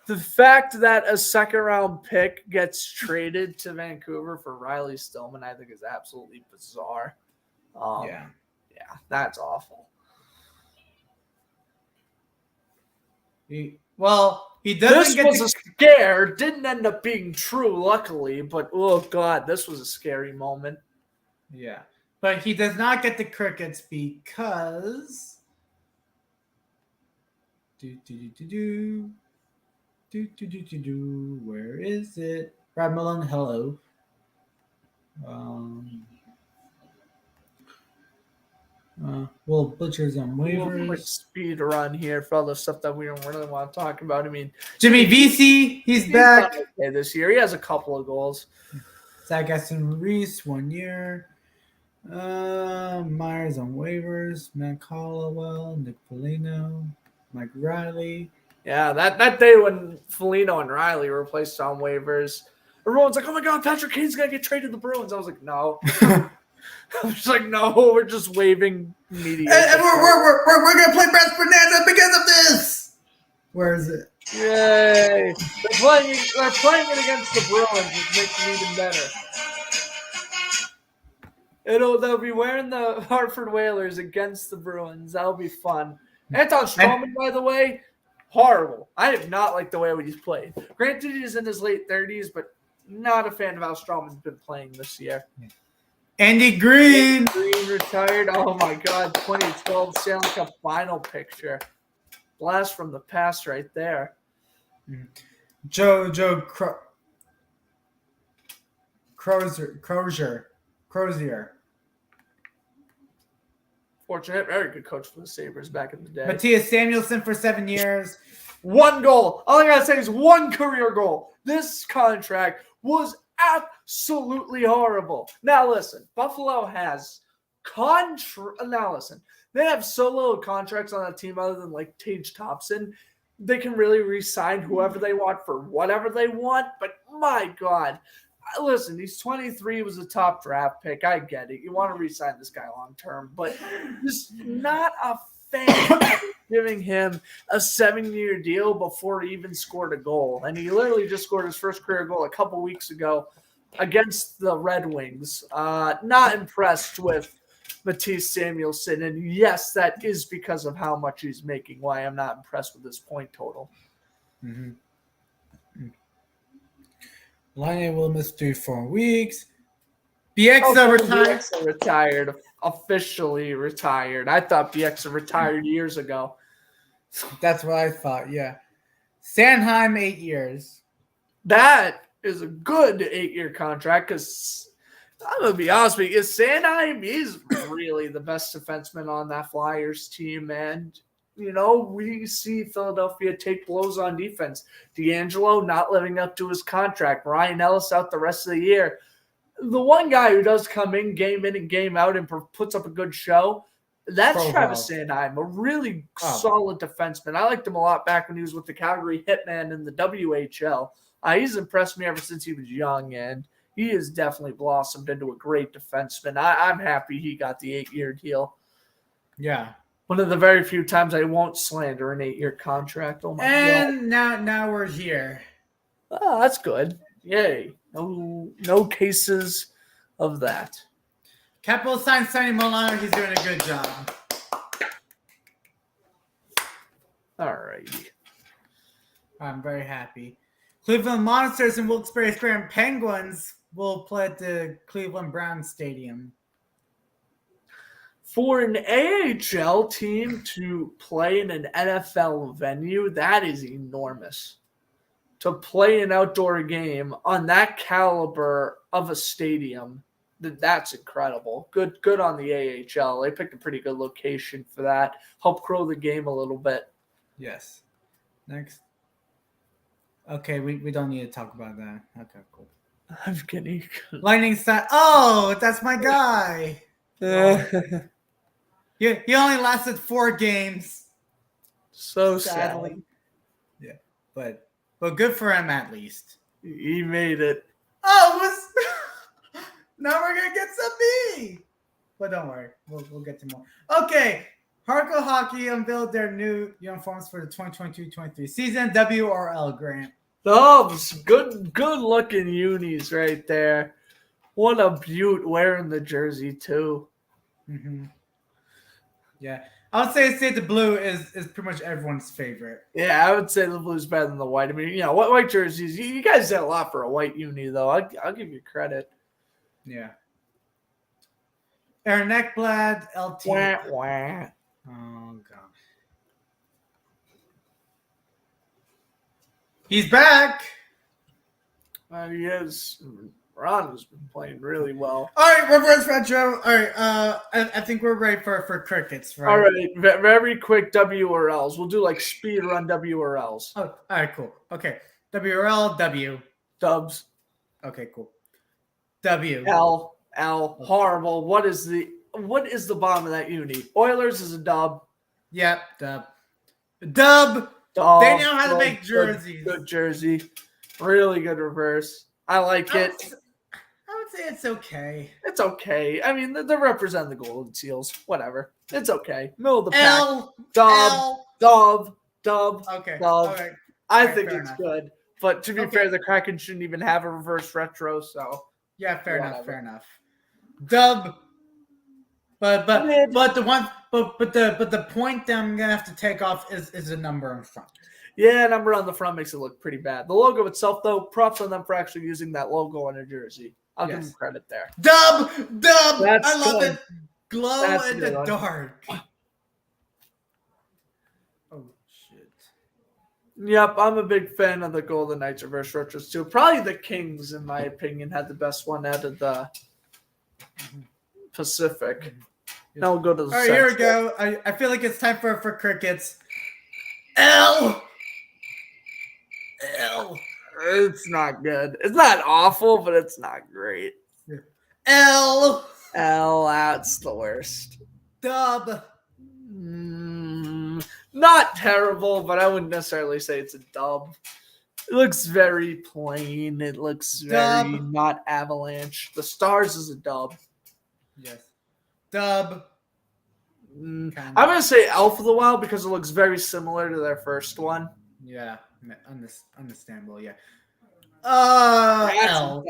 The fact that a second-round pick gets traded to Vancouver for Riley Stillman, I think, is absolutely bizarre. Yeah, that's awful. He doesn't This get was a scare. Didn't end up being true, luckily, but oh god, this was a scary moment. Yeah, but he does not get the crickets because where is it? Brad Malone, hello. Well, Butcher's on waivers. Quick speed run here for all the stuff that we don't really want to talk about. Jimmy Vesey, he's back. Okay this year. He has a couple of goals. Zach Aston Reese, 1 year. Myers on waivers. Matt Caldwell, Nick Foligno, Mike Riley. Yeah, that day when Foligno and Riley were placed on waivers, everyone's like, "Oh my God, Patrick Kane's gonna get traded to the Bruins." I was like, "No." I was like, "No, we're just waving media." And we're gonna play Brad Fernandez because of this. Where is it? Yay! They're playing it against the Bruins, which makes it even better. They'll be wearing the Hartford Whalers against the Bruins. That'll be fun. Anton Strawman, by the way, horrible. I have not liked the way he's played. Granted, he's in his late 30s, but not a fan of how Strawman's been playing this year. Andy Green. Andy Green retired. Oh, my God. 2012 Stanley Cup final picture. Blast from the past right there. Joe Crozier. Fortunate, very good coach for the Sabres back in the day. Matthias Samuelsson for 7 years. 1 goal. All I got to say is 1 career goal. This contract was absolutely horrible. Now listen, Buffalo has they have so little contracts on that team other than like Tage Thompson. They can really re-sign whoever they want for whatever they want. But my God, listen, he's 23, was a top draft pick. I get it. You want to re-sign this guy long-term, but just not a fan of giving him a 7-year deal before he even scored a goal. And he literally just scored his first career goal a couple weeks ago against the Red Wings. Not impressed with Matthias Samuelsson. And yes, that is because of how much he's making, why I'm not impressed with this point total. Mm-hmm. Line will miss 3-4 weeks. Bieksa retired. Officially retired. I thought Bieksa retired years ago. That's what I thought, yeah. Sanheim, 8 years. That is a good 8-year contract because I'm going to be honest with you, Sanheim is really the best defenseman on that Flyers team. And, you know, we see Philadelphia take blows on defense. D'Angelo not living up to his contract. Ryan Ellis out the rest of the year. The one guy who does come in and game out and puts up a good show, that's Travis Sanheim, a really solid defenseman. I liked him a lot back when he was with the Calgary Hitmen in the WHL. He's impressed me ever since he was young, and he has definitely blossomed into a great defenseman. I'm happy he got the 8-year deal. Yeah. One of the very few times I won't slander an 8-year contract. Oh my God. And now we're here. Oh, that's good. Yay. No cases of that. Capital signed Sonny Milano. He's doing a good job. All righty. I'm very happy. Cleveland Monsters and Wilkes-Barre Square Penguins will play at the Cleveland Browns Stadium. For an AHL team to play in an NFL venue, that is enormous. To play an outdoor game on that caliber of a stadium, that's incredible. Good on the AHL. They picked a pretty good location for that. Help grow the game a little bit. Yes. Next. Okay, we don't need to talk about that. Okay, cool. I'm kidding. Lightning Side. Oh, that's my guy. He only lasted 4 games. So sadly. sad. Yeah, but good for him at least. He made it. Oh, now we're gonna get some B. But don't worry, we'll get to more. Okay, Harco Hockey unveiled their new uniforms for the 2022-23 season. W or L, Grant? Dubs, good looking unis right there. What a beaut wearing the jersey too. Mm-hmm. Yeah, I would say the blue is pretty much everyone's favorite. Yeah, I would say the blue's better than the white. I mean, you know, white jerseys. You guys did a lot for a white uni, though. I'll give you credit. Yeah. Aaron Ekblad, LT. Wah. Oh God. He's back. He is. Ron has been playing really well. All right, reverse retro. All right, I think we're ready for crickets, right? All right, very quick W or L's. We'll do like speed run W or L's. Oh, all right, cool. Okay, W or L, W. Dubs. Okay, cool. W. L. Horrible. What is the bottom of that uni? Oilers is a dub. Yep, dub. They know how to make jerseys. Good jersey. Really good reverse. I like it. I would say it's okay. It's okay. I mean, they're representing the Golden Seals. Whatever. It's okay. Middle of the pack. Dub. Okay. Dub. All right. I think it's good. But to be fair, the Kraken shouldn't even have a reverse retro, so. Yeah, fair enough. Dub. But the point that I'm gonna have to take off is the number in front. Yeah, number on the front makes it look pretty bad. The logo itself, though, props on them for actually using that logo on a jersey. I'll give them credit there. Dub. That's I love good. it. Glow That's in good the one. dark. Oh shit. Yep, I'm a big fan of the Golden Knights reverse retros too. Probably the Kings, in my opinion, had the best one out of the Pacific. Now we'll go to the All right, here we Central. go. I feel like it's time for crickets. L. It's not good. It's not awful, but it's not great. L. That's the worst. Dub. Not terrible, but I wouldn't necessarily say it's a dub. It looks very plain. It looks very not Avalanche. The Stars is a dub. Yes. Dub. I'm going to say L for the while because it looks very similar to their first one. Yeah. Understandable, yeah. L.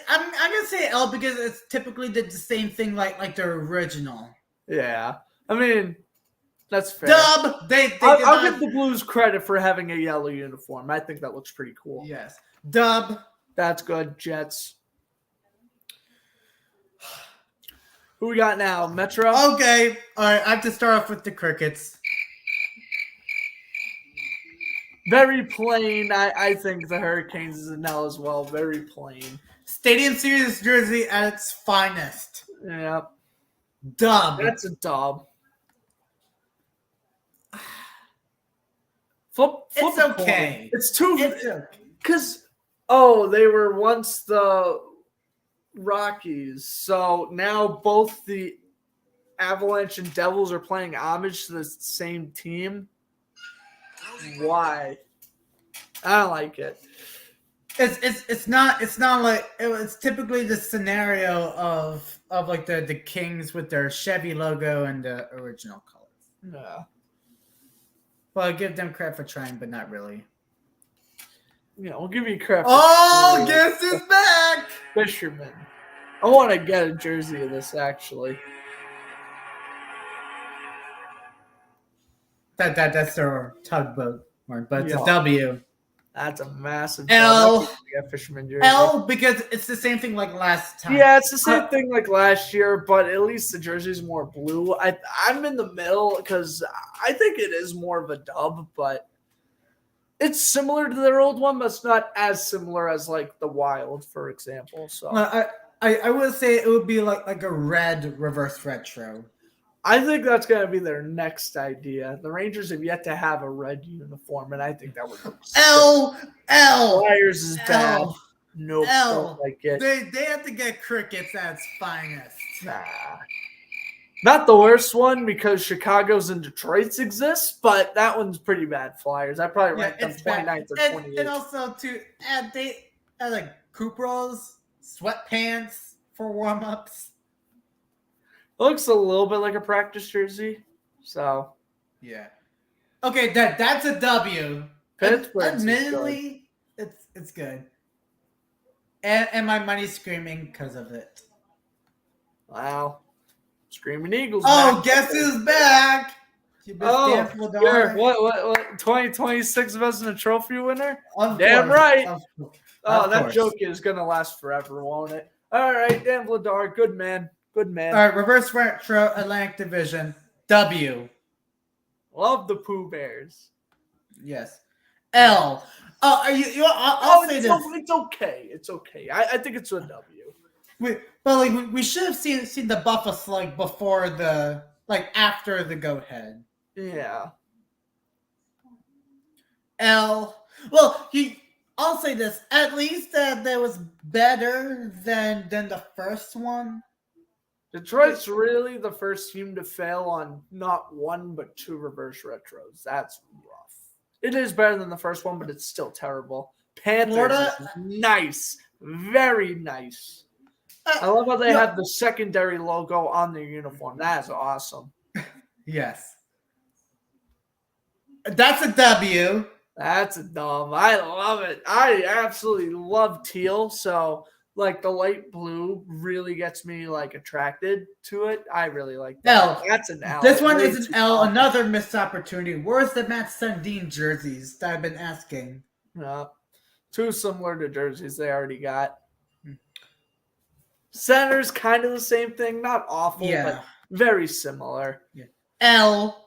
I'm gonna say L because it's typically the same thing like the original. Yeah. I mean, that's fair. Dub! I'll give the Blues credit for having a yellow uniform. I think that looks pretty cool. Yes. Dub. That's good. Jets. Who we got now? Metro? Okay. All right. I have to start off with the Crickets. Very plain. I think the Hurricanes is an L as well. Very plain. Stadium Series jersey at its finest. Yeah. Dub. That's a dub. It's okay. It's too. It's okay. Because, they were once the Rockies. So now both the Avalanche and Devils are playing homage to the same team. Why? I don't like it. It's not like it's typically the scenario of like the Kings with their Chevy logo and the original colors. Yeah. Well, I give them credit for trying, but not really. Yeah, we'll give you credit. Oh, guess who's back? Fisherman. I want to get a jersey of this actually. That's their tugboat one, but it's a W. That's a massive L. Fisherman jersey. L because it's the same thing like last time. Yeah, it's the same thing like last year, but at least the jersey's more blue. I'm in the middle because I think it is more of a dub, but it's similar to their old one, but it's not as similar as like the Wild, for example. So I would say it would be like a red reverse retro. I think that's going to be their next idea. The Rangers have yet to have a red uniform, and I think that would look sick. L. Flyers is bad. Nope, don't like it. They have to get Crickets at its finest. Nah. Not the worst one because Chicago's and Detroit's exist, but that one's pretty bad. Flyers. I probably ranked them 29th or 28th. And also they had like Cupros, sweatpants for warm-ups. Looks a little bit like a practice jersey. So yeah. Okay, that's a W. Pittsburgh's admittedly, it's good. And my money's screaming because of it. Wow. Screaming Eagles. Oh, back. guess who's back? Sure. What? 2026 Vezina Trophy winner? Damn right. That joke is gonna last forever, won't it? All right, Dan Vladar, good man. Good man. All right, reverse retro Atlantic Division. W. Love the Pooh Bears. Yes. L. I'll say this. It's okay. It's okay. I think it's a W. We should have seen the Buffalo Slug before after the go ahead. Yeah. L. Well, I'll say this. At least that was better than the first one. Detroit's really the first team to fail on not one but two reverse retros. That's rough. It is better than the first one, but it's still terrible. Panthers, Florida, nice, very nice. I love how they have the secondary logo on their uniform. That is awesome. Yes. That's a W. That's a dumb. I love it. I absolutely love teal. So like the light blue really gets me like attracted to it. I really like that. L. That's an L. This one Way is an too L. common. Another missed opportunity. Where's the Matt Sundin jerseys that I've been asking? Too similar to jerseys they already got. Center's kind of the same thing. Not awful, but very similar. Yeah. L.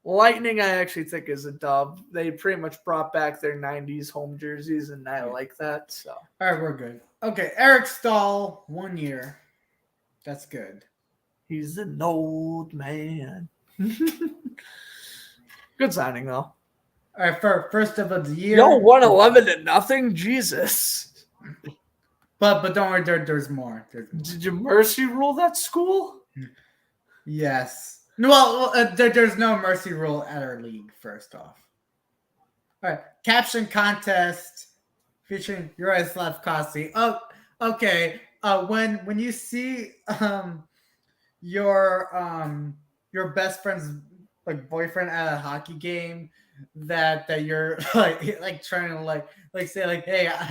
Lightning, I actually think, is a dub. They pretty much brought back their 90s home jerseys, and I like that. So, all right, we're good. Okay, Eric Stahl, 1 year. That's good. he's an old man. Good signing, though. All right, for first of the year. Yo, 111-0. Jesus. But don't worry, there's more. Did you mercy rule that school? Yes. Well, there's no mercy rule at our league, first off. All right. Caption contest featuring Uri Slavkovsky. Oh, okay. When you see your best friend's like boyfriend at a hockey game that you're like trying to like say like, hey, I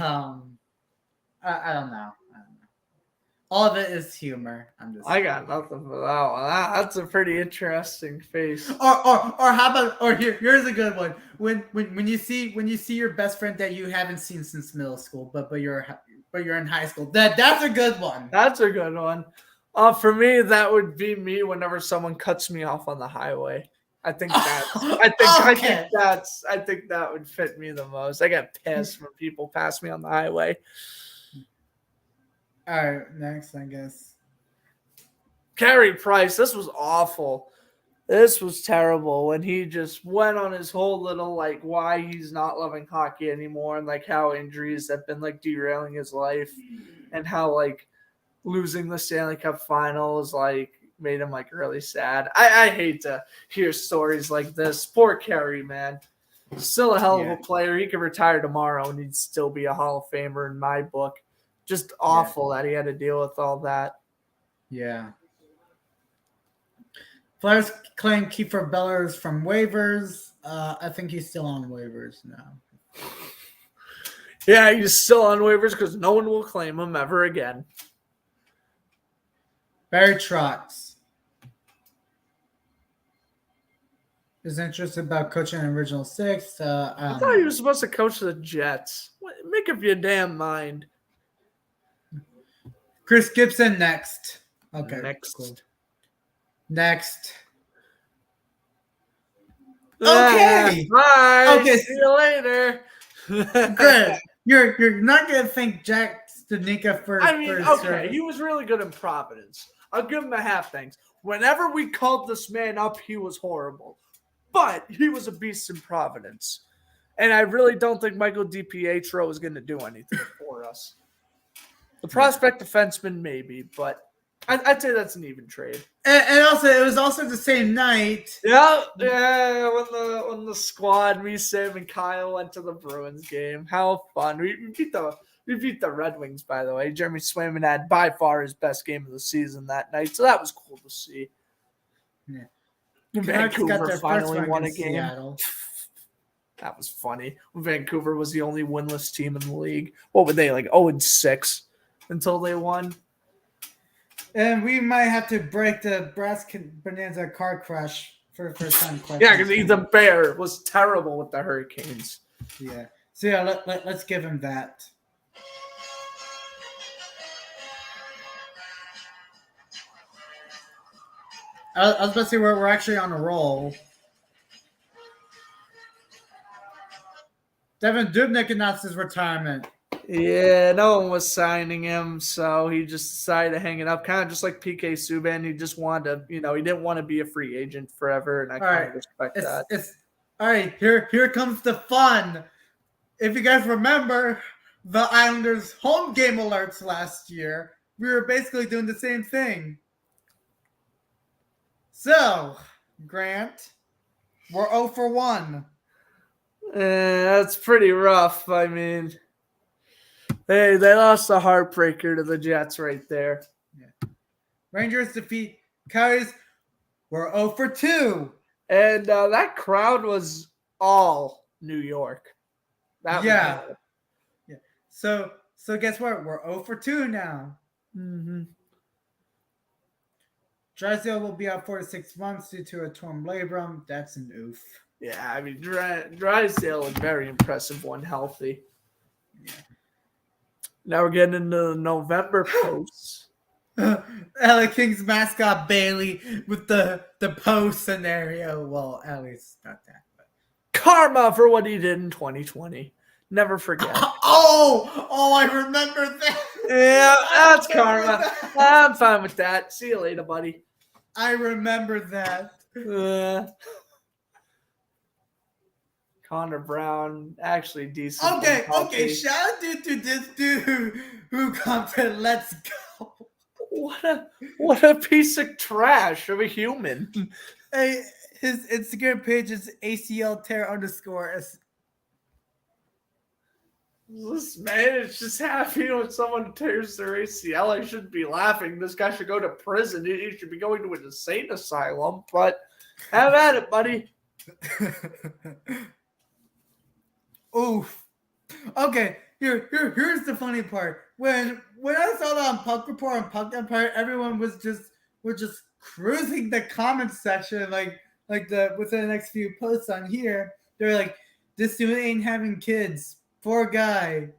don't know. All of it is humor. I got nothing for that one. That's a pretty interesting face. Or how about here's a good one. When you see your best friend that you haven't seen since middle school, but you're in high school. That's a good one. That's a good one. For me, that would be me whenever someone cuts me off on the highway. I think that's I think that would fit me the most. I get pissed when people pass me on the highway. All right, next, I guess. Carey Price, this was awful. This was terrible when he just went on his whole little like why he's not loving hockey anymore and like how injuries have been like derailing his life and how like losing the Stanley Cup Finals like made him like really sad. I hate to hear stories like this. Poor Carey, man. Still a hell of a player. He could retire tomorrow and he'd still be a Hall of Famer in my book. Just awful that he had to deal with all that. Yeah. Flyers claim Kiefer Bellers from waivers. I think he's still on waivers now. Yeah, he's still on waivers because no one will claim him ever again. Barry Trotz is interested about coaching an original six. I thought he was supposed to coach the Jets. Make up your damn mind. Chris Gibson next. Okay. Next. Cool. Next. Okay. Bye. Okay. See you later. Good. You're not gonna thank Jack Studnicka for. I mean, for his okay, service. he was really good in Providence. I'll give him a half thanks. Whenever we called this man up, he was horrible, but he was a beast in Providence, and I really don't think Michael DiPietro is going to do anything for us. The prospect defenseman, maybe, but I'd say that's an even trade. And also, it was also the same night. Yeah. When the squad, me, Sam, and Kyle went to the Bruins game. How fun! We beat the Red Wings, by the way. Jeremy Swayman had by far his best game of the season that night, so that was cool to see. Yeah. Vancouver finally won a game. Seattle. That was funny. Vancouver was the only winless team in the league. What were they, like 0-6 until they won? And we might have to break the Brass Bonanza car crush for the first time. Yeah, because Ethan Bear was terrible with the Hurricanes. Yeah. So, yeah, let's give him that. I was about to say we're actually on a roll. Devin Dubnyk announced his retirement. Yeah, no one was signing him, so he just decided to hang it up, kind of just like PK Subban. He just wanted to, he didn't want to be a free agent forever, and I kind of respect that. All right, here comes the fun. If you guys remember the Islanders' home game alerts last year, we were basically doing the same thing. So, Grant, we're 0 for 1. That's pretty rough. I mean, hey, they lost a heartbreaker to the Jets right there. Yeah. Rangers defeat Coyotes. We're 0 for 2. And that crowd was all New York. Yeah. So So guess what? We're 0 for 2 now. Mm-hmm. Drysdale will be out 4 to 6 months due to a torn labrum. That's an oof. Yeah, I mean, Drysdale is very impressive when healthy. Yeah. Now we're getting into the November posts. LA Kings mascot Bailey with the post scenario. Well, at least not that. But. Karma for what he did in 2020. Never forget. Oh, I remember that. Yeah, that's karma. I'm fine with that. See you later, buddy. I remember that. Connor Brown, actually decent. Okay. Shout out to this dude who comes to Let's Go. What a piece of trash of a human. Hey, his Instagram page is ACL tear _ This man is just happy when someone tears their ACL. I shouldn't be laughing. This guy should go to prison. He should be going to an insane asylum. But have at it, buddy. Oof. Okay, here's the funny part. When I saw that on Puck Report and Puck Empire, everyone was just cruising the comments section like within the next few posts on here. They're like, this dude ain't having kids. Poor guy.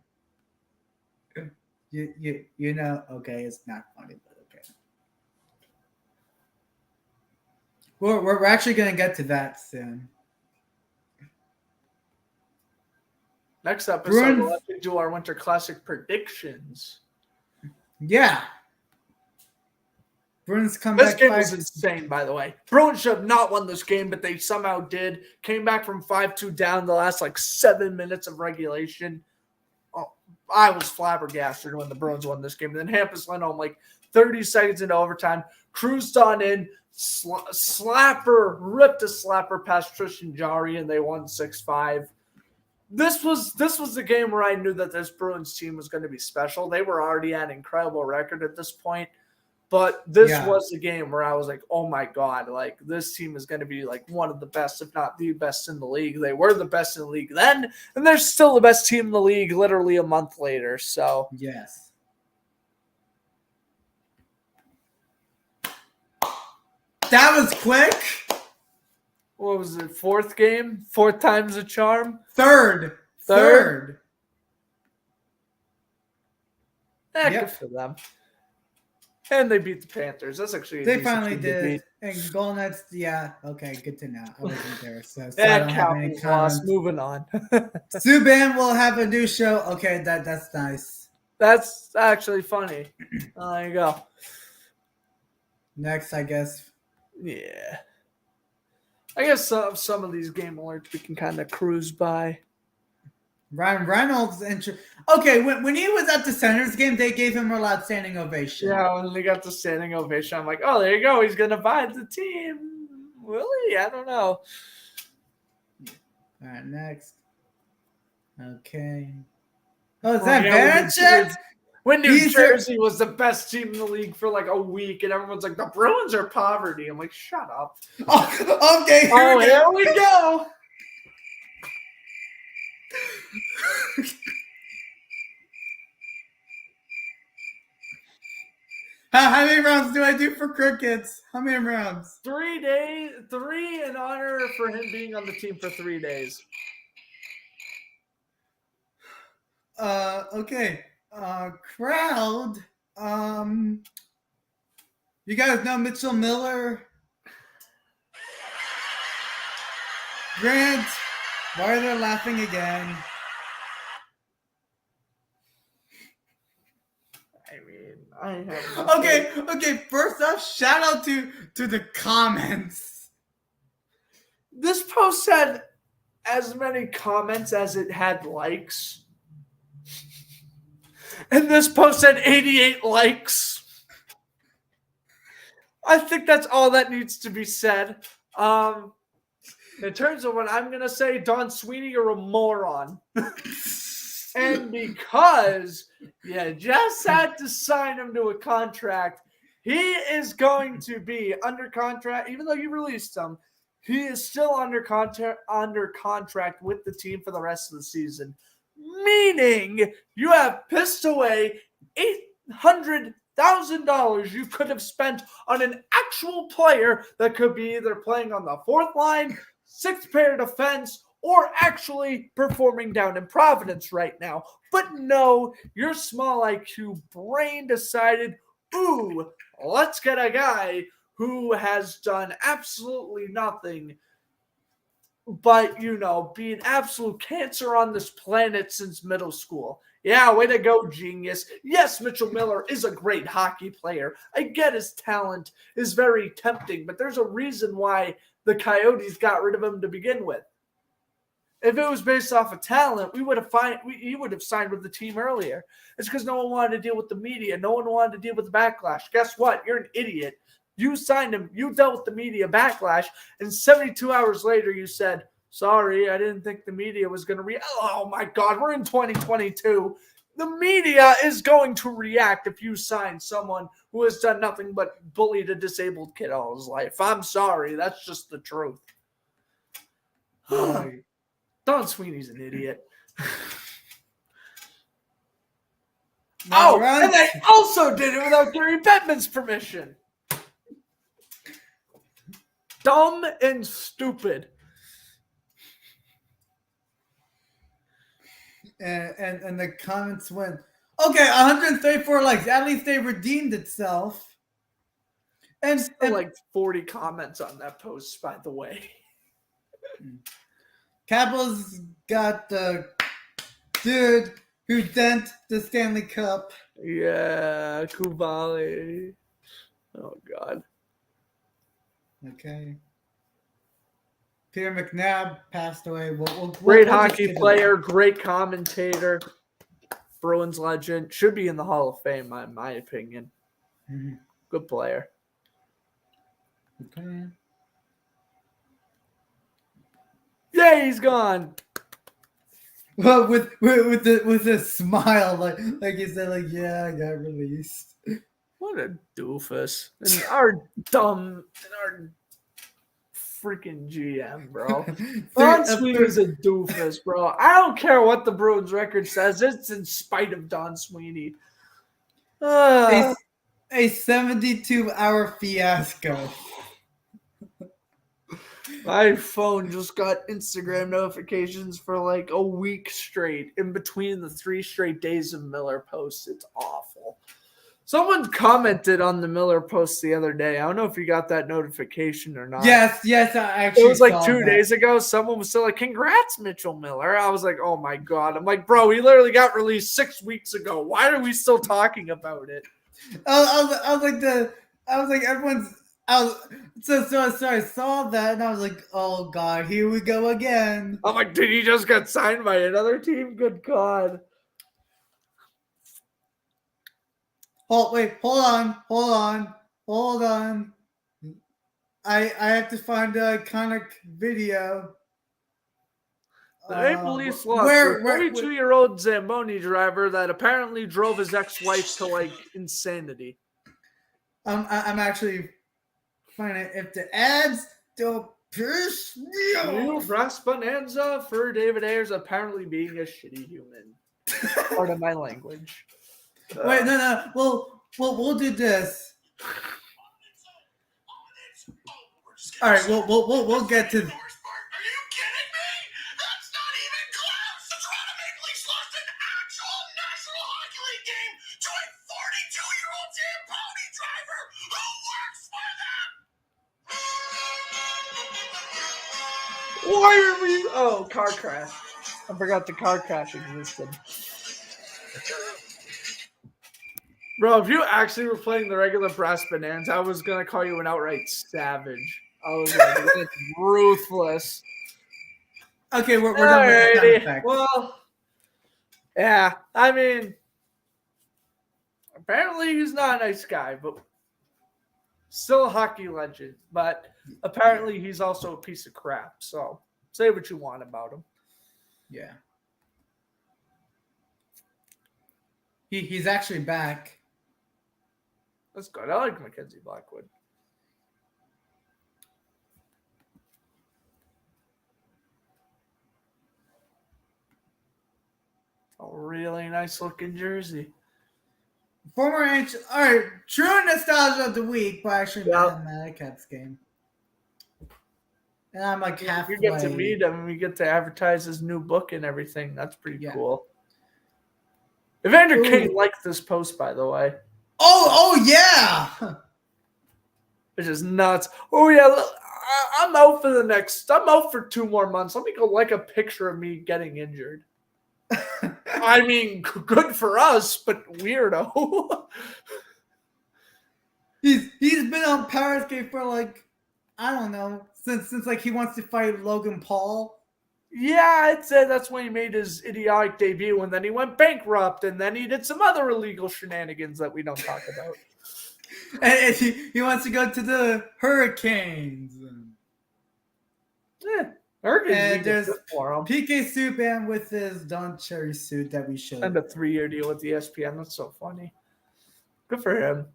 You know, okay, it's not funny, but okay. We're actually gonna get to that soon. Next episode, we'll have to do our Winter Classic predictions. Yeah. Bruins come this back. This game was insane, by the way. Bruins should have not won this game, but they somehow did. Came back from 5-2 down the last 7 minutes of regulation. Oh, I was flabbergasted when the Bruins won this game. And then Hampus went home 30 seconds into overtime, cruised on in, ripped a slapper past Tristan Jarry, and they won 6-5. This was the game where I knew that this Bruins team was going to be special. They were already at an incredible record at this point. But this was the game where I was like, oh, my God, this team is going to be one of the best, if not the best in the league. They were the best in the league then, and they're still the best team in the league literally a month later. So, yes. That was quick. What was it, fourth game? Fourth time's a charm? Third. Good Yep. for them. And they beat the Panthers. That's actually they finally did. And Golden Knights, yeah, okay, good to know. I wasn't there, so I don't have any comments. Moving on. Subban will have a new show. Okay, that's nice. That's actually funny. There you go. Next, I guess. Yeah. I guess some of these game alerts we can kind of cruise by. Ryan Reynolds. Okay, when he was at the Senators game, they gave him a loud standing ovation. Yeah, when they got the standing ovation, I'm like, oh, there you go. He's going to buy the team. Will he? I don't know. All right, next. Okay. Oh, is that Vanacek? When New Jersey was the best team in the league for a week, and everyone's like, the Bruins are poverty. I'm like, shut up. Oh, okay. Here we go. How many rounds do I do for crickets? How many rounds? 3 days. 3 in honor for him being on the team for 3 days. Okay. Crowd. You guys know Mitchell Miller? Grant, why are they laughing again? Okay. First off, shout out to the comments. This post had as many comments as it had likes. And this post had 88 likes. I think that's all that needs to be said. In terms of what I'm going to say, Don Sweeney, you're a moron. And because you just had to sign him to a contract, he is going to be under contract, even though you released him, he is still under contract with the team for the rest of the season. meaning you have pissed away $800,000 you could have spent on an actual player that could be either playing on the fourth line, sixth pair defense, or actually performing down in Providence right now. But no, your small IQ brain decided, ooh, let's get a guy who has done absolutely nothing but, be an absolute cancer on this planet since middle school. Yeah, way to go, genius. Yes, Mitchell Miller is a great hockey player. I get his talent is very tempting, but there's a reason why the Coyotes got rid of him to begin with. If it was based off of talent, he would have signed with the team earlier. It's because no one wanted to deal with the media. No one wanted to deal with the backlash. Guess what? You're an idiot. You signed him. You dealt with the media backlash, and 72 hours later, you said, "Sorry, I didn't think the media was going to react." Oh my God, we're in 2022. The media is going to react if you sign someone who has done nothing but bullied a disabled kid all his life. I'm sorry, that's just the truth. Don Sweeney's an idiot. Right. And they also did it without Gary Bettman's permission. Dumb and stupid. And the comments went, okay, 134 likes. At least they redeemed itself. And like 40 comments on that post, by the way. Capitals got the dude who dent the Stanley Cup. Yeah, Kuvali. Oh, God. Okay. Peter McNabb passed away. Great hockey player, great commentator, Bruins legend. Should be in the Hall of Fame, in my opinion. Mm-hmm. Good player. Okay. Yeah, he's gone. Well, with a smile, like you said, like, yeah, I got released. What a doofus. And our freaking GM, bro. Don Sweeney's a doofus, bro. I don't care what the Bruins record says. It's in spite of Don Sweeney. A 72-hour fiasco. My phone just got Instagram notifications for like a week straight in between the 3 straight days of Miller posts. It's awful. Someone commented on the Miller post the other day. I don't know if you got that notification or not. Yes, I actually. It was like saw 2 days ago. Someone was still like, "Congrats, Mitchell Miller." I was like, "Oh my God." I'm like, "Bro, he literally got released 6 weeks ago. Why are we still talking about it?" I was like, everyone's. So I saw that and I was like, "Oh God, here we go again." I'm like, "Did he just get signed by another team?" Good God. Hold on. I have to find the iconic video. The Maple Leafs lost a 42-year-old Zamboni driver that apparently drove his ex-wife to like insanity. I'm actually finding it. If the ads don't piss me off. Brass bonanza for David Ayers apparently being a shitty human. Part of my language. Wait, no. We'll do this. All right, we'll get to. Are you kidding me? That's not even close. The Toronto Maple Leafs lost an actual National Hockey League game to a 42-year-old Zamboni driver who works for them. Why are we? Oh, car crash. I forgot the car crash existed. Bro, if you actually were playing the regular Brass Bonanza, I was going to call you an outright savage. I was like, it's ruthless. Okay, we're done with the sound effects. Well, yeah, I mean, apparently he's not a nice guy, but still a hockey legend. But apparently he's also a piece of crap. So say what you want about him. Yeah. He's actually back. That's good. I like Mackenzie Blackwood. A really nice looking jersey. Former NHL. All right, true nostalgia of the week, but I actually met him at a Caps game. And I'm like halfway. You get to meet him. We get to advertise his new book and everything. That's pretty cool. Evander Kane liked this post, by the way. Oh yeah. Which is nuts. Oh yeah, I'm out for I'm out for 2 more months. Let me go like a picture of me getting injured. I mean, good for us, but weirdo. He's been on Powerskate for like, I don't know, since like he wants to fight Logan Paul. Yeah, I'd say that's when he made his idiotic debut, and then he went bankrupt, and then he did some other illegal shenanigans that we don't talk about. And he wants to go to the Hurricanes. Yeah, Hurricanes. And there's PK Subban with his Don Cherry suit that we showed. And a 3-year deal with ESPN. That's so funny. Good for him.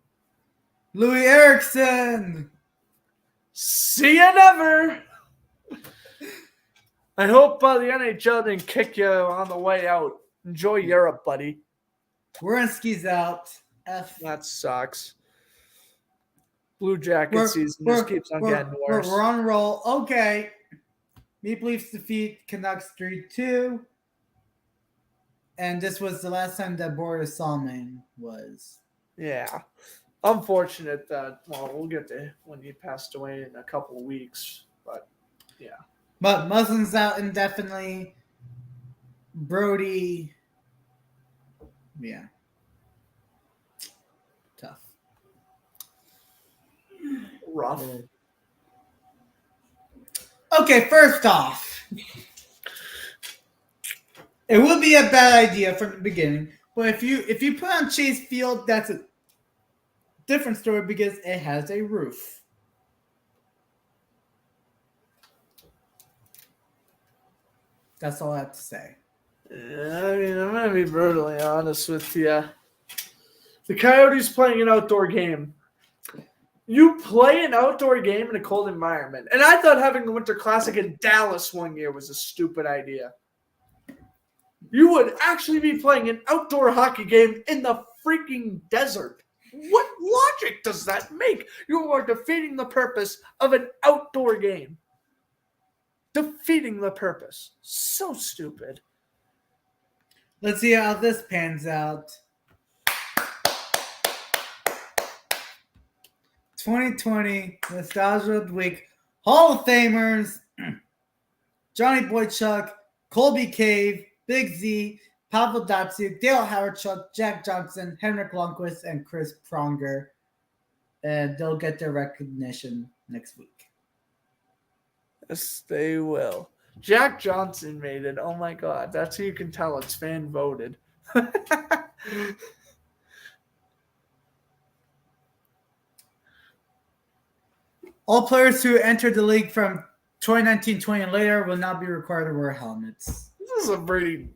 Louis Erickson. See you never. I hope the NHL didn't kick you on the way out. Enjoy Europe, buddy. Werenski's out. That sucks. Blue Jacket season just keeps on getting worse. We're on a roll. Okay. Maple Leafs defeat Canucks 3-2. And this was the last time that Boris Salmon was. Yeah. Unfortunate that, we'll get to when he passed away in a couple of weeks. But, yeah. But Muslin's out indefinitely. Brody. Yeah. Tough. Rough. Okay, first off, it would be a bad idea from the beginning. But if you put on Chase Field, that's a different story because it has a roof. That's all I have to say. Yeah, I mean, I'm going to be brutally honest with you. The Coyotes playing an outdoor game. You play an outdoor game in a cold environment. And I thought having the Winter Classic in Dallas one year was a stupid idea. You would actually be playing an outdoor hockey game in the freaking desert. What logic does that make? You are defeating the purpose of an outdoor game. Defeating the purpose. So stupid. Let's see how this pans out. 2020 Nostalgia of the Week. Hall of Famers. Johnny Boychuk, Colby Cave, Big Z, Pavel Datsyuk, Dale Howardchuk, Jack Johnson, Henrik Lundqvist, and Chris Pronger. And they'll get their recognition next week. Yes, they will. Jack Johnson made it. Oh my God. That's how you can tell it's fan voted. All players who entered the league from 2019-20 and later will not be required to wear helmets. This is a pretty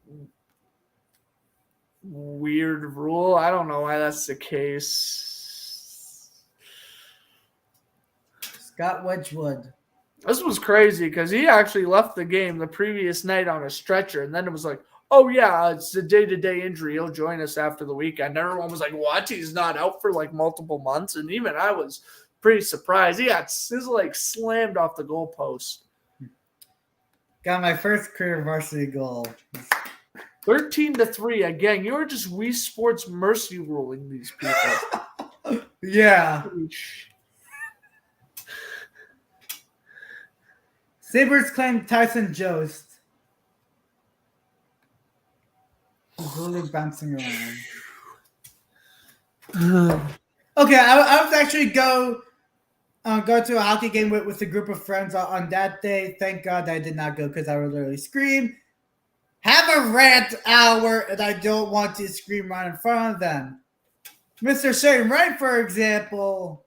weird rule. I don't know why that's the case. Scott Wedgwood. This was crazy because he actually left the game the previous night on a stretcher, and then it was like, oh yeah, it's a day-to-day injury. He'll join us after the weekend. Everyone was like, what? He's not out for like multiple months? And even I was pretty surprised. He got his leg slammed off the goalpost. Got my first career varsity goal. 13-3. Again, you're just Wii Sports mercy ruling these people. Yeah. Sabres claim Tyson Jost. He's really bouncing around. Okay, I was actually go to a hockey game with a group of friends on that day. Thank God I did not go because I would literally scream, have a rant hour, and I don't want to scream right in front of them. Mr. Shane Wright, for example.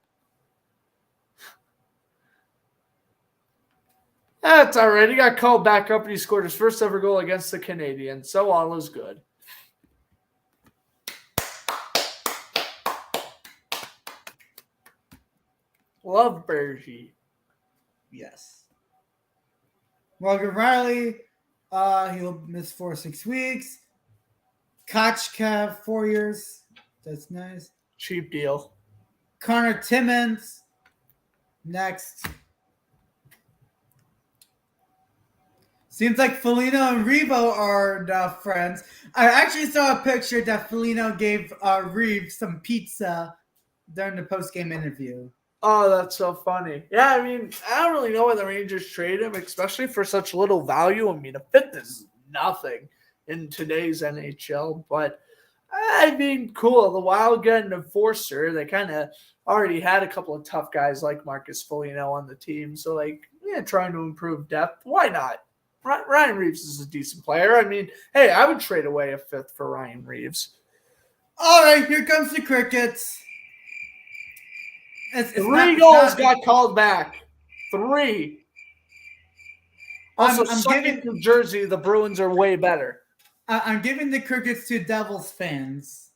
That's all right. He got called back up and he scored his first ever goal against the Canadiens. So all is good. Love Bergie. Yes. Morgan Riley, he'll miss 4 or 6 weeks. Kochka, 4 years. That's nice. Cheap deal. Connor Timmons, next. Seems like Felino and Revo are now friends. I actually saw a picture that Felino gave Reeves some pizza during the post-game interview. Oh, that's so funny. Yeah, I mean, I don't really know why the Rangers trade him, especially for such little value. I mean, a fifth is nothing in today's NHL, but I mean, cool. The Wild get an enforcer. They kind of already had a couple of tough guys like Marcus Foligno on the team, so trying to improve depth. Why not? Ryan Reeves is a decent player. I mean, hey, I would trade away a fifth for Ryan Reeves. All right, here comes the Crickets. Three goals got called back. 3. Also, I'm second New Jersey, the Bruins are way better. I'm giving the Crickets to Devils fans.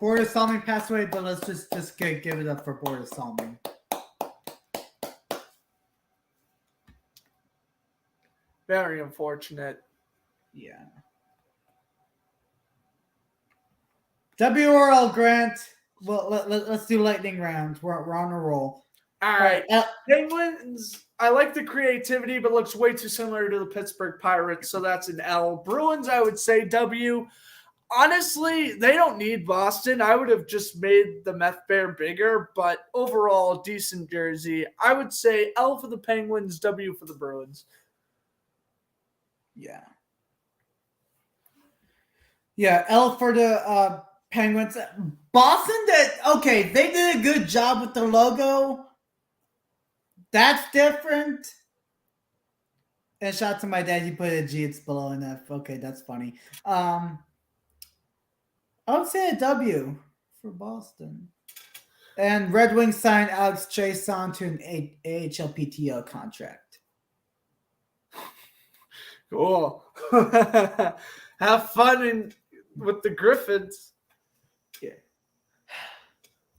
Border Salmon passed away, but let's just give it up for Border Salmon. Very unfortunate. Yeah. WRL Grant. Well, let's do lightning round. We're on a roll. All right. Penguins, I like the creativity, but looks way too similar to the Pittsburgh Pirates, so that's an L. Bruins, I would say W. Honestly, they don't need Boston. I would have just made the Meth Bear bigger, but overall, decent jersey. I would say L for the Penguins, W for the Bruins. Yeah. Yeah, L for the Penguins. Boston, they did a good job with the logo. That's different. And shout out to my dad, he put a G, it's below an F. Okay, that's funny. I would say a W for Boston. And Red Wings signed Alex Chiasson to an AHL PTO contract. Cool. Have fun with the Griffins. Yeah.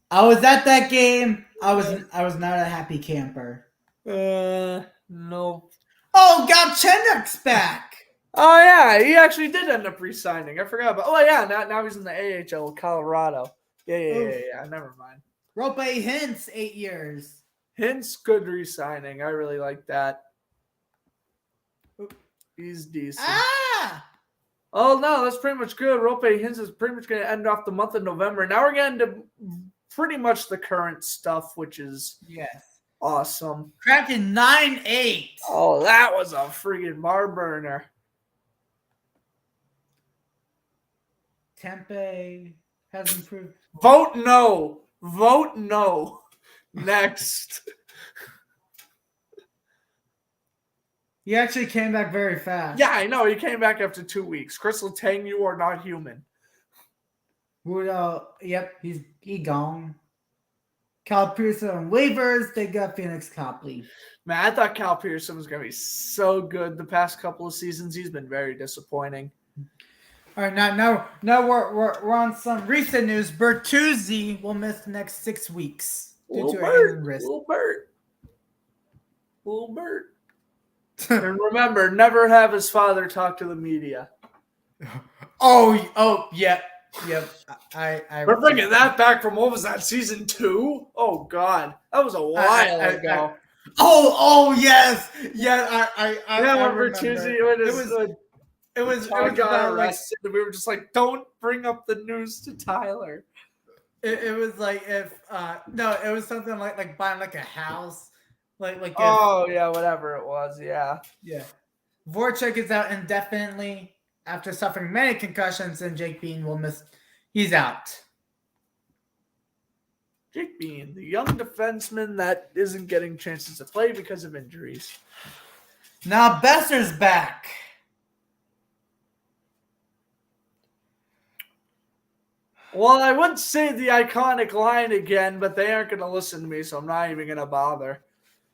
I was at that game. I was not a happy camper. No. Oh, Galchenyuk's back. Oh, yeah, he actually did end up re-signing. I forgot about. Oh, yeah, now he's in the AHL with Colorado. Yeah. Never mind. Rope Hintz, 8 years. Hintz, good re-signing. I really like that. He's decent. Ah! Oh, no, that's pretty much good. Rope Hintz is pretty much going to end off the month of November. Now we're getting to pretty much the current stuff, which is awesome. Kraken 9-8. Oh, that was a freaking bar burner. Tempe has improved. Vote no. Vote no. Next. He actually came back very fast. Yeah, I know. He came back after 2 weeks. Chris Letang, you are not human. Yep, he gone. Cal Pearson on waivers. They got Phoenix Copley. Man, I thought Cal Pearson was going to be so good the past couple of seasons. He's been very disappointing. All right, now we're on some recent news. Bertuzzi will miss the next 6 weeks due to a hand and wrist. Little Bert. And remember, never have his father talk to the media. Oh, yeah. Yep. We're bringing that back from, what was that, season 2? Oh, God. That was a while ago. Oh, yes. Yeah, I remember Bertuzzi. It was got arrested. We were just like, don't bring up the news to Tyler. It was like it was something like buying like a house. Whatever it was, yeah. Voracek is out indefinitely after suffering many concussions, and Jake Bean will miss. He's out. Jake Bean, the young defenseman that isn't getting chances to play because of injuries. Now Besser's back. Well, I would say the iconic line again, but they aren't going to listen to me, so I'm not even going to bother.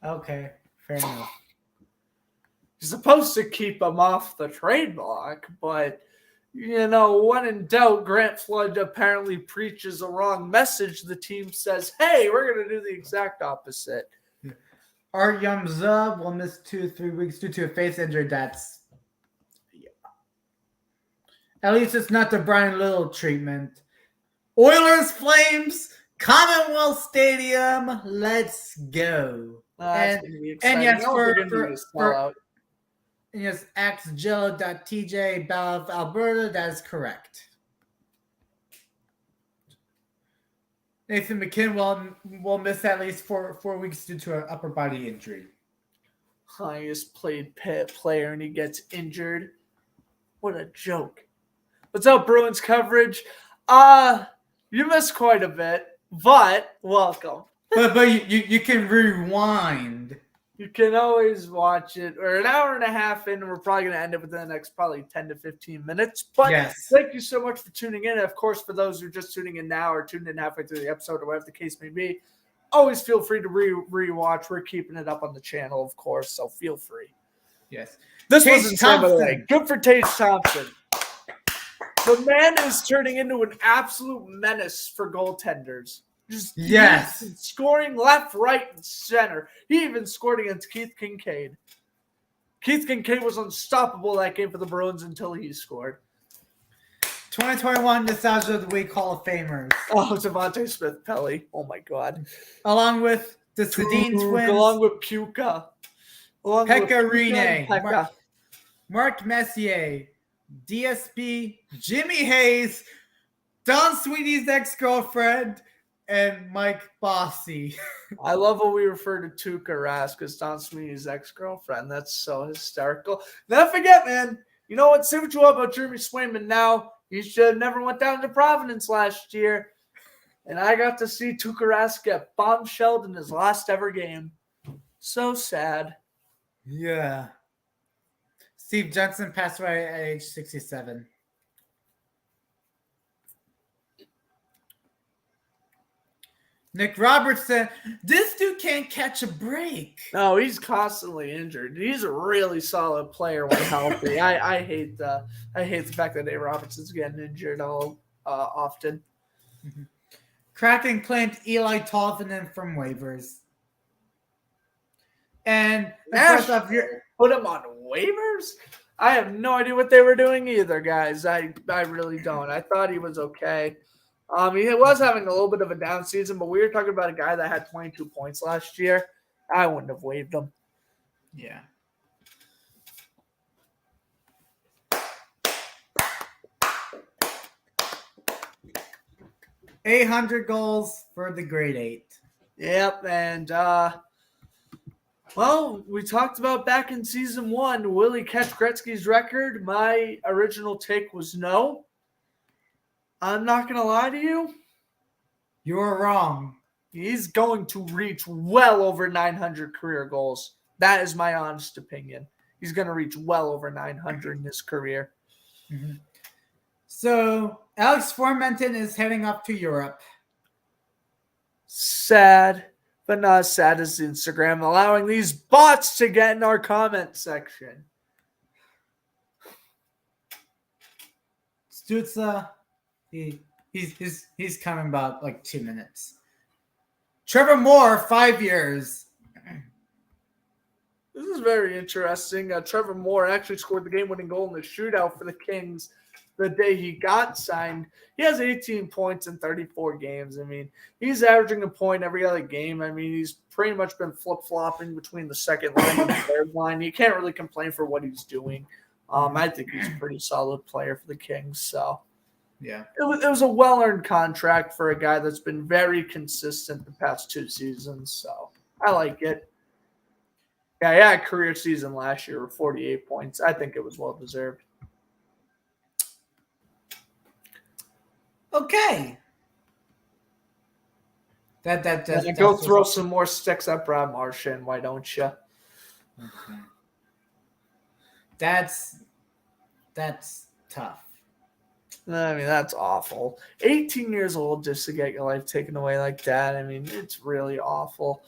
Okay, fair enough. You're supposed to keep him off the trade block, but, when in doubt, Grant Flood apparently preaches a wrong message. The team says, hey, we're going to do the exact opposite. Art Yamza will miss 2-3 weeks due to a face injury. That's at least it's not the Brian Little treatment. Oilers Flames Commonwealth Stadium. Let's go. That's gonna be exciting. And yes, I don't think it'll be a sellout. And yes, axjello.tj Battle of Alberta. That is correct. Nathan McKinnon will miss at least 4 weeks due to an upper body injury. Highest played player and he gets injured. What a joke. What's up, Bruins coverage? You missed quite a bit, but welcome. But you can rewind. You can always watch it. We're an hour and a half in, and we're probably going to end it within the next probably 10 to 15 minutes. But yes. Thank you so much for tuning in. And of course, for those who are just tuning in now or tuned in halfway through the episode or whatever the case may be, always feel free to rewatch. We're keeping it up on the channel, of course, so feel free. Yes. This Tage was insane, by the way. Thompson. Good for Tage Thompson. The man is turning into an absolute menace for goaltenders. Just yes, scoring left, right, and center. He even scored against Keith Kincaid. Keith Kincaid was unstoppable that game for the Bruins until he scored. 2021 Nostalgia of the Week Hall of Famers. Oh, Devontae Smith-Pelly. Oh, my God. Along with the Sedin twins. Along with Puka. Pekka Rinne. Mark Messier. DSP. Jimmy Hayes. Don Sweeney's ex-girlfriend. And Mike Bossy. I love when we refer to Tuukka Rask as Don Sweeney's ex-girlfriend. That's so hysterical. Never forget, man. You know what? Say what you want about Jeremy Swayman now. He should have never went down to Providence last year. And I got to see Tuukka Rask get bombshelled in his last ever game. So sad. Yeah. Steve Johnson passed away at age 67. Nick Robertson, this dude can't catch a break. No, he's constantly injured. He's a really solid player when healthy. I hate the fact that Nick Robertson's getting injured all often. Mm-hmm. Kraken claimed Eli Tolvanen from waivers. And Nash put him on waivers? I have no idea what they were doing either, guys. I really don't. I thought he was okay. He was having a little bit of a down season, but we were talking about a guy that had 22 points last year. I wouldn't have waived him. Yeah. $800 goals for the grade 8. Yep, and well, we talked about back in season 1, will he catch Gretzky's record? My original take was no. I'm not going to lie to you. You're wrong. He's going to reach well over 900 career goals. That is my honest opinion. He's going to reach well over 900 in his career. Mm-hmm. So, Alex Formenton is heading up to Europe. Sad, but not as sad as Instagram allowing these bots to get in our comment section. Stutza, he's coming about like 2 minutes. Trevor Moore, 5 years. This is very interesting. Trevor Moore actually scored the game-winning goal in the shootout for the Kings the day he got signed. He has 18 points in 34 games. I mean, he's averaging a point every other game. I mean, he's pretty much been flip-flopping between the second line and the third line. You can't really complain for what he's doing. I think he's a pretty solid player for the Kings. So, yeah, it was a well-earned contract for a guy that's been very consistent the past 2 seasons. So, I like it. Yeah, he had a career season last year with 48 points. I think it was well-deserved. Okay. Go throw some more sticks at Brad Marchand. Why don't you? Okay. That's tough. I mean, that's awful. 18 years old just to get your life taken away like that. I mean, it's really awful.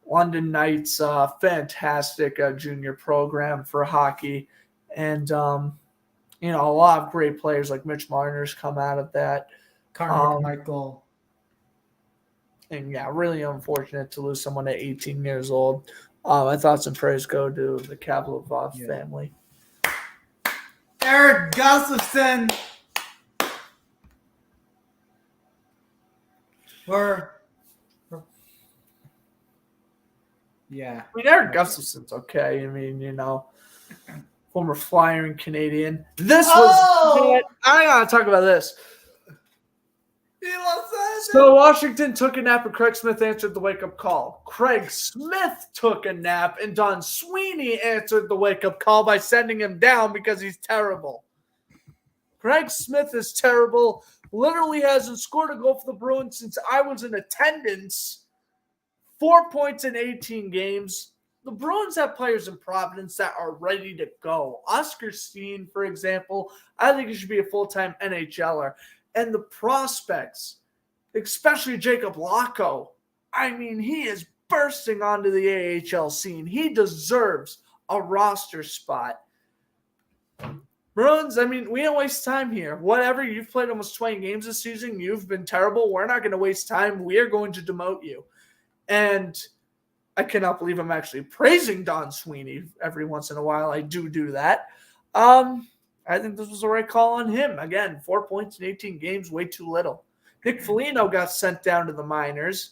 London Knights, fantastic junior program for hockey. And, a lot of great players like Mitch Marner's come out of that. Carter Michael. And yeah, really unfortunate to lose someone at 18 years old. My thoughts and prayers go to the Kavalov family. Eric Gustafson. Yeah. I mean, Eric Gustafson's okay. I mean, former Flyer and Canadian. This was. I gotta talk about this. So Washington took a nap and Craig Smith answered the wake-up call. Craig Smith took a nap and Don Sweeney answered the wake-up call by sending him down because he's terrible. Craig Smith is terrible. Literally hasn't scored a goal for the Bruins since I was in attendance. 4 points in 18 games. The Bruins have players in Providence that are ready to go. Oscar Steen, for example, I think he should be a full-time NHLer. And the prospects, especially Jacob Lacko, I mean, he is bursting onto the AHL scene. He deserves a roster spot. Bruins, I mean, we don't waste time here. Whatever, you've played almost 20 games this season. You've been terrible. We're not going to waste time. We are going to demote you. And I cannot believe I'm actually praising Don Sweeney every once in a while. I do that. I think this was the right call on him. Again, 4 points in 18 games, way too little. Nick Foligno got sent down to the minors.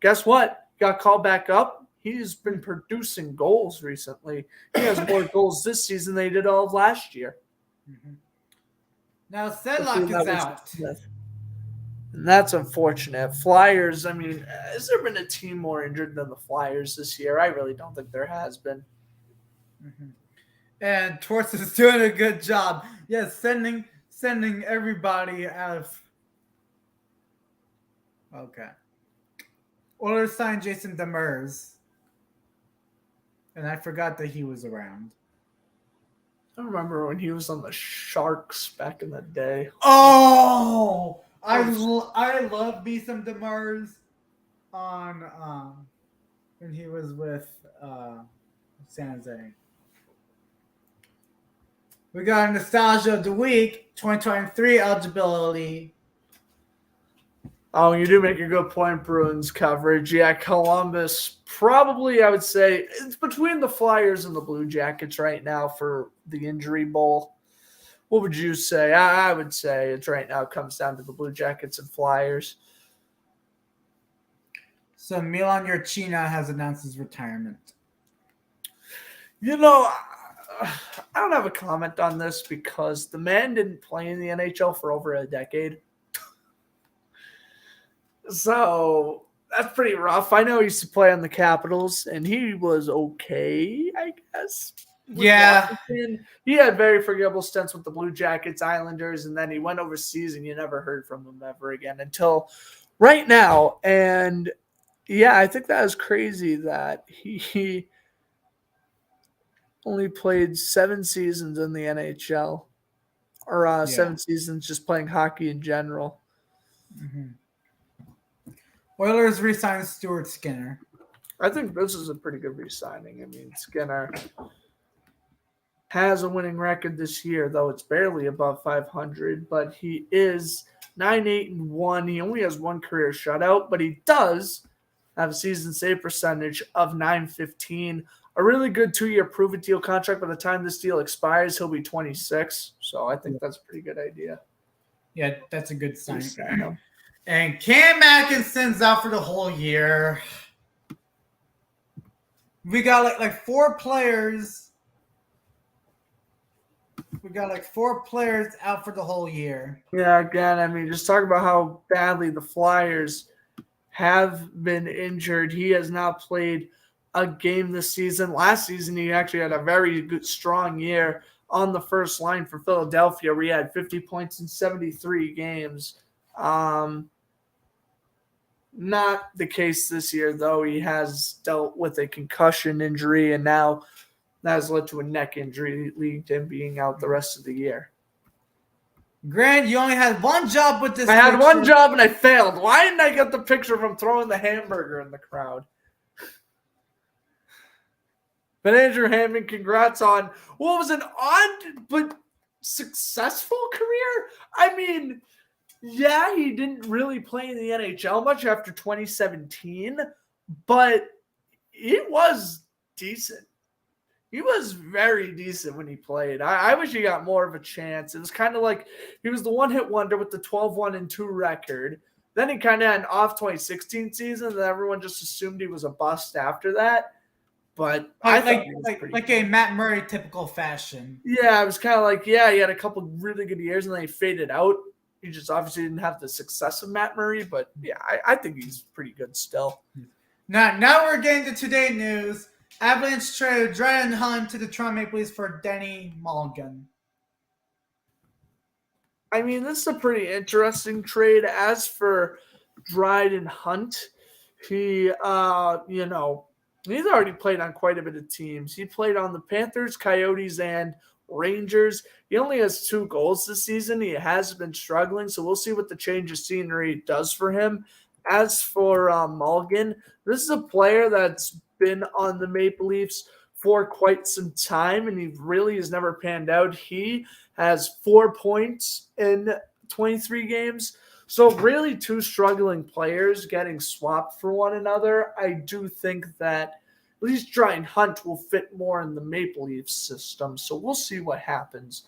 Guess what? Got called back up. He's been producing goals recently. He has more goals this season than he did all of last year. Mm-hmm. Now, Sedlock is out. And that's unfortunate. Flyers, I mean, has there been a team more injured than the Flyers this year? I really don't think there has been. Mm-hmm. And Torts is doing a good job. Yes, sending everybody out of. Okay. Oilers signed Jason Demers. And I forgot that he was around. I remember when he was on the Sharks back in the day. Oh! I love me some Demers on when he was with San Jose. We got a nostalgia of the week, 2023 eligibility. Oh, you do make a good point, Bruins coverage. Yeah, Columbus, probably I would say it's between the Flyers and the Blue Jackets right now for the injury bowl. What would you say? I would say it's right now comes down to the Blue Jackets and Flyers. So Milan Jurčina has announced his retirement. I don't have a comment on this because the man didn't play in the NHL for over a decade. So that's pretty rough. I know he used to play on the Capitals, and he was okay, I guess. Yeah. Washington. He had very forgettable stints with the Blue Jackets, Islanders, and then he went overseas, and you never heard from him ever again until right now. And, yeah, I think that is crazy that he only played 7 seasons in the NHL, or 7 seasons just playing hockey in general. Mm-hmm. Oilers re-signed Stuart Skinner. I think this is a pretty good re-signing. I mean, Skinner has a winning record this year, though it's barely above 500, but he is 9-8-1. He only has 1 career shutout, but he does have a season save percentage of .915. A really good 2-year prove-it deal contract. By the time this deal expires, he'll be 26. So I think that's a pretty good idea. Yeah, that's a good sign. And Cam Atkinson's out for the whole year. We got like 4 players. We got like 4 players out for the whole year. Yeah, again, I mean, just talk about how badly the Flyers have been injured. He has not played a game this season. Last season, he actually had a very good, strong year on the first line for Philadelphia, where he had 50 points in 73 games. Not the case this year, though. He has dealt with a concussion injury, and now that has led to a neck injury, leading to him being out the rest of the year. Grant, you only had one job with this. I had one job and I failed. Why didn't I get the picture of him throwing the hamburger in the crowd? But Andrew Hammond, congrats on what was an odd but successful career. I mean, Yeah, he didn't really play in the NHL much after 2017, but he was decent. He was very decent when he played. I wish he got more of a chance. It was kind of like he was the one-hit wonder with the 12-1-2 record. Then he kind of had an off 2016 season, and everyone just assumed he was a bust after that. But I thought he was pretty like good. a Matt Murray typical fashion. Yeah, it was kind of like, yeah, he had a couple really good years, and then he faded out. He just obviously didn't have the success of Matt Murray, but yeah, I think he's pretty good still. Now we're getting to today news. Avalanche traded Dryden Hunt to the Toronto Maple Leafs for Denny Mulligan. I mean, this is a pretty interesting trade. As for Dryden Hunt, he, he's already played on quite a bit of teams. He played on the Panthers, Coyotes, and Rangers. He only has 2 goals this season. He has been struggling, so we'll see what the change of scenery does for him. As for Mulligan, this is a player that's been on the Maple Leafs for quite some time, and he really has never panned out. He has 4 points in 23 games. So really 2 struggling players getting swapped for one another. I do think that at least Dryden Hunt will fit more in the Maple Leafs system. So we'll see what happens.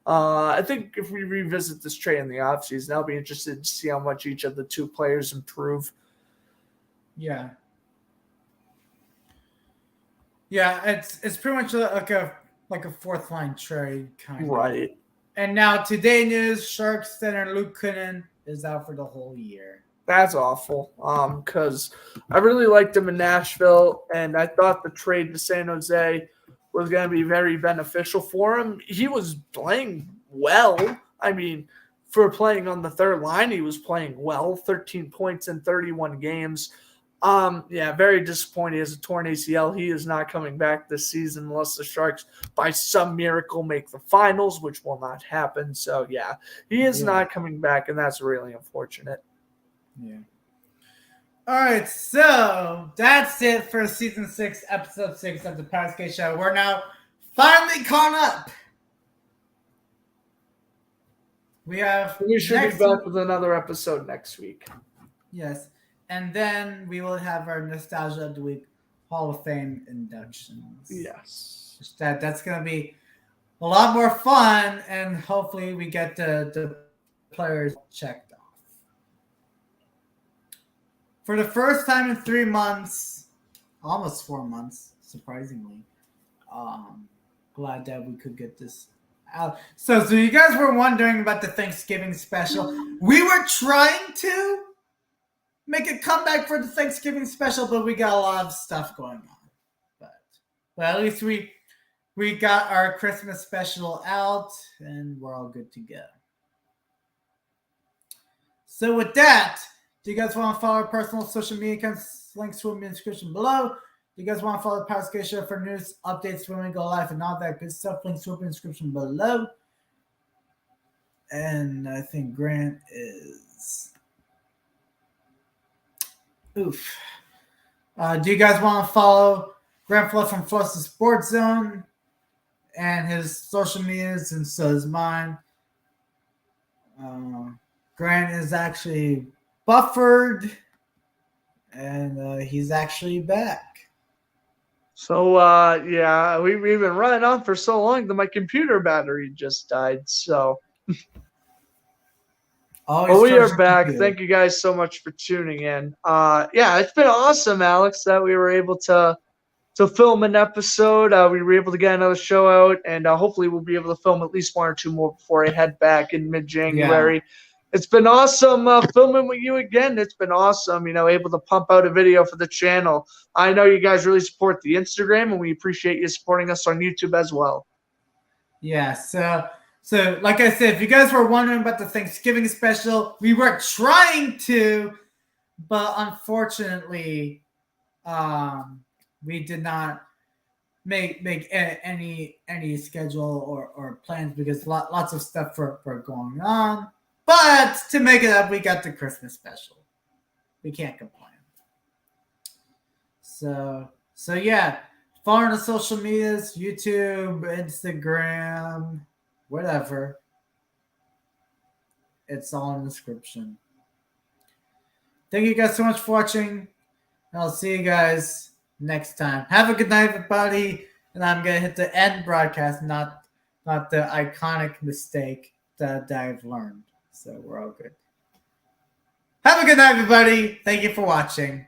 I think if we revisit this trade in the offseason, I'll be interested to see how much each of the 2 players improve. Yeah. Yeah, it's pretty much like a fourth line trade kind of. Right. And now today news: Sharks center Luke Kunin is out for the whole year. That's awful. Because I really liked him in Nashville, and I thought the trade to San Jose was going to be very beneficial for him. He was playing well. I mean, for playing on the third line, he was playing well. 13 points in 31 games. Very disappointing as a torn ACL. He is not coming back this season unless the Sharks, by some miracle, make the finals, which will not happen. So, yeah, he is not coming back, and that's really unfortunate. Yeah. All right, so that's it for season 6, episode 6 of the Powerskate Show. We're now finally caught up. We should be back with another episode next week. Yes. And then we will have our Nostalgia of the Week Hall of Fame inductions. Yes. That's going to be a lot more fun, and hopefully we get the players checked off. For the first time in 3 months, almost 4 months, surprisingly, glad that we could get this out. So you guys were wondering about the Thanksgiving special. We were trying to make a comeback for the Thanksgiving special, but we got a lot of stuff going on. But at least we got our Christmas special out, and we're all good to go. So with that, do you guys want to follow our personal social media accounts? Links will be in the description below. Do you guys want to follow the Powerskate Show for news, updates when we go live, and all that good stuff? Links will be in the description below. And I think Grant is... Oof. Do you guys want to follow Grant Fluff from Fluff's Sports Zone and his social medias, and so is mine? Grant is actually buffered, and he's actually back. So, we've been running on for so long that my computer battery just died, so... Well, we are back. Thank you guys so much for tuning in. It's been awesome, Alex, that we were able to film an episode. We were able to get another show out, and hopefully we'll be able to film at least 1 or 2 more before I head back in mid-January. Yeah. It's been awesome filming with you again. It's been awesome, able to pump out a video for the channel. I know you guys really support the Instagram, and we appreciate you supporting us on YouTube as well. Yeah, So, like I said, if you guys were wondering about the Thanksgiving special, we were trying to, but unfortunately, we did not make any schedule or plans because lots of stuff were going on. But to make it up, we got the Christmas special. We can't complain. So yeah, follow the social medias, YouTube, Instagram, whatever. It's all in the description. Thank you guys so much for watching. I'll see you guys next time. Have a good night, everybody. And I'm going to hit the end broadcast, not the iconic mistake that I've learned. So we're all good. Have a good night, everybody. Thank you for watching.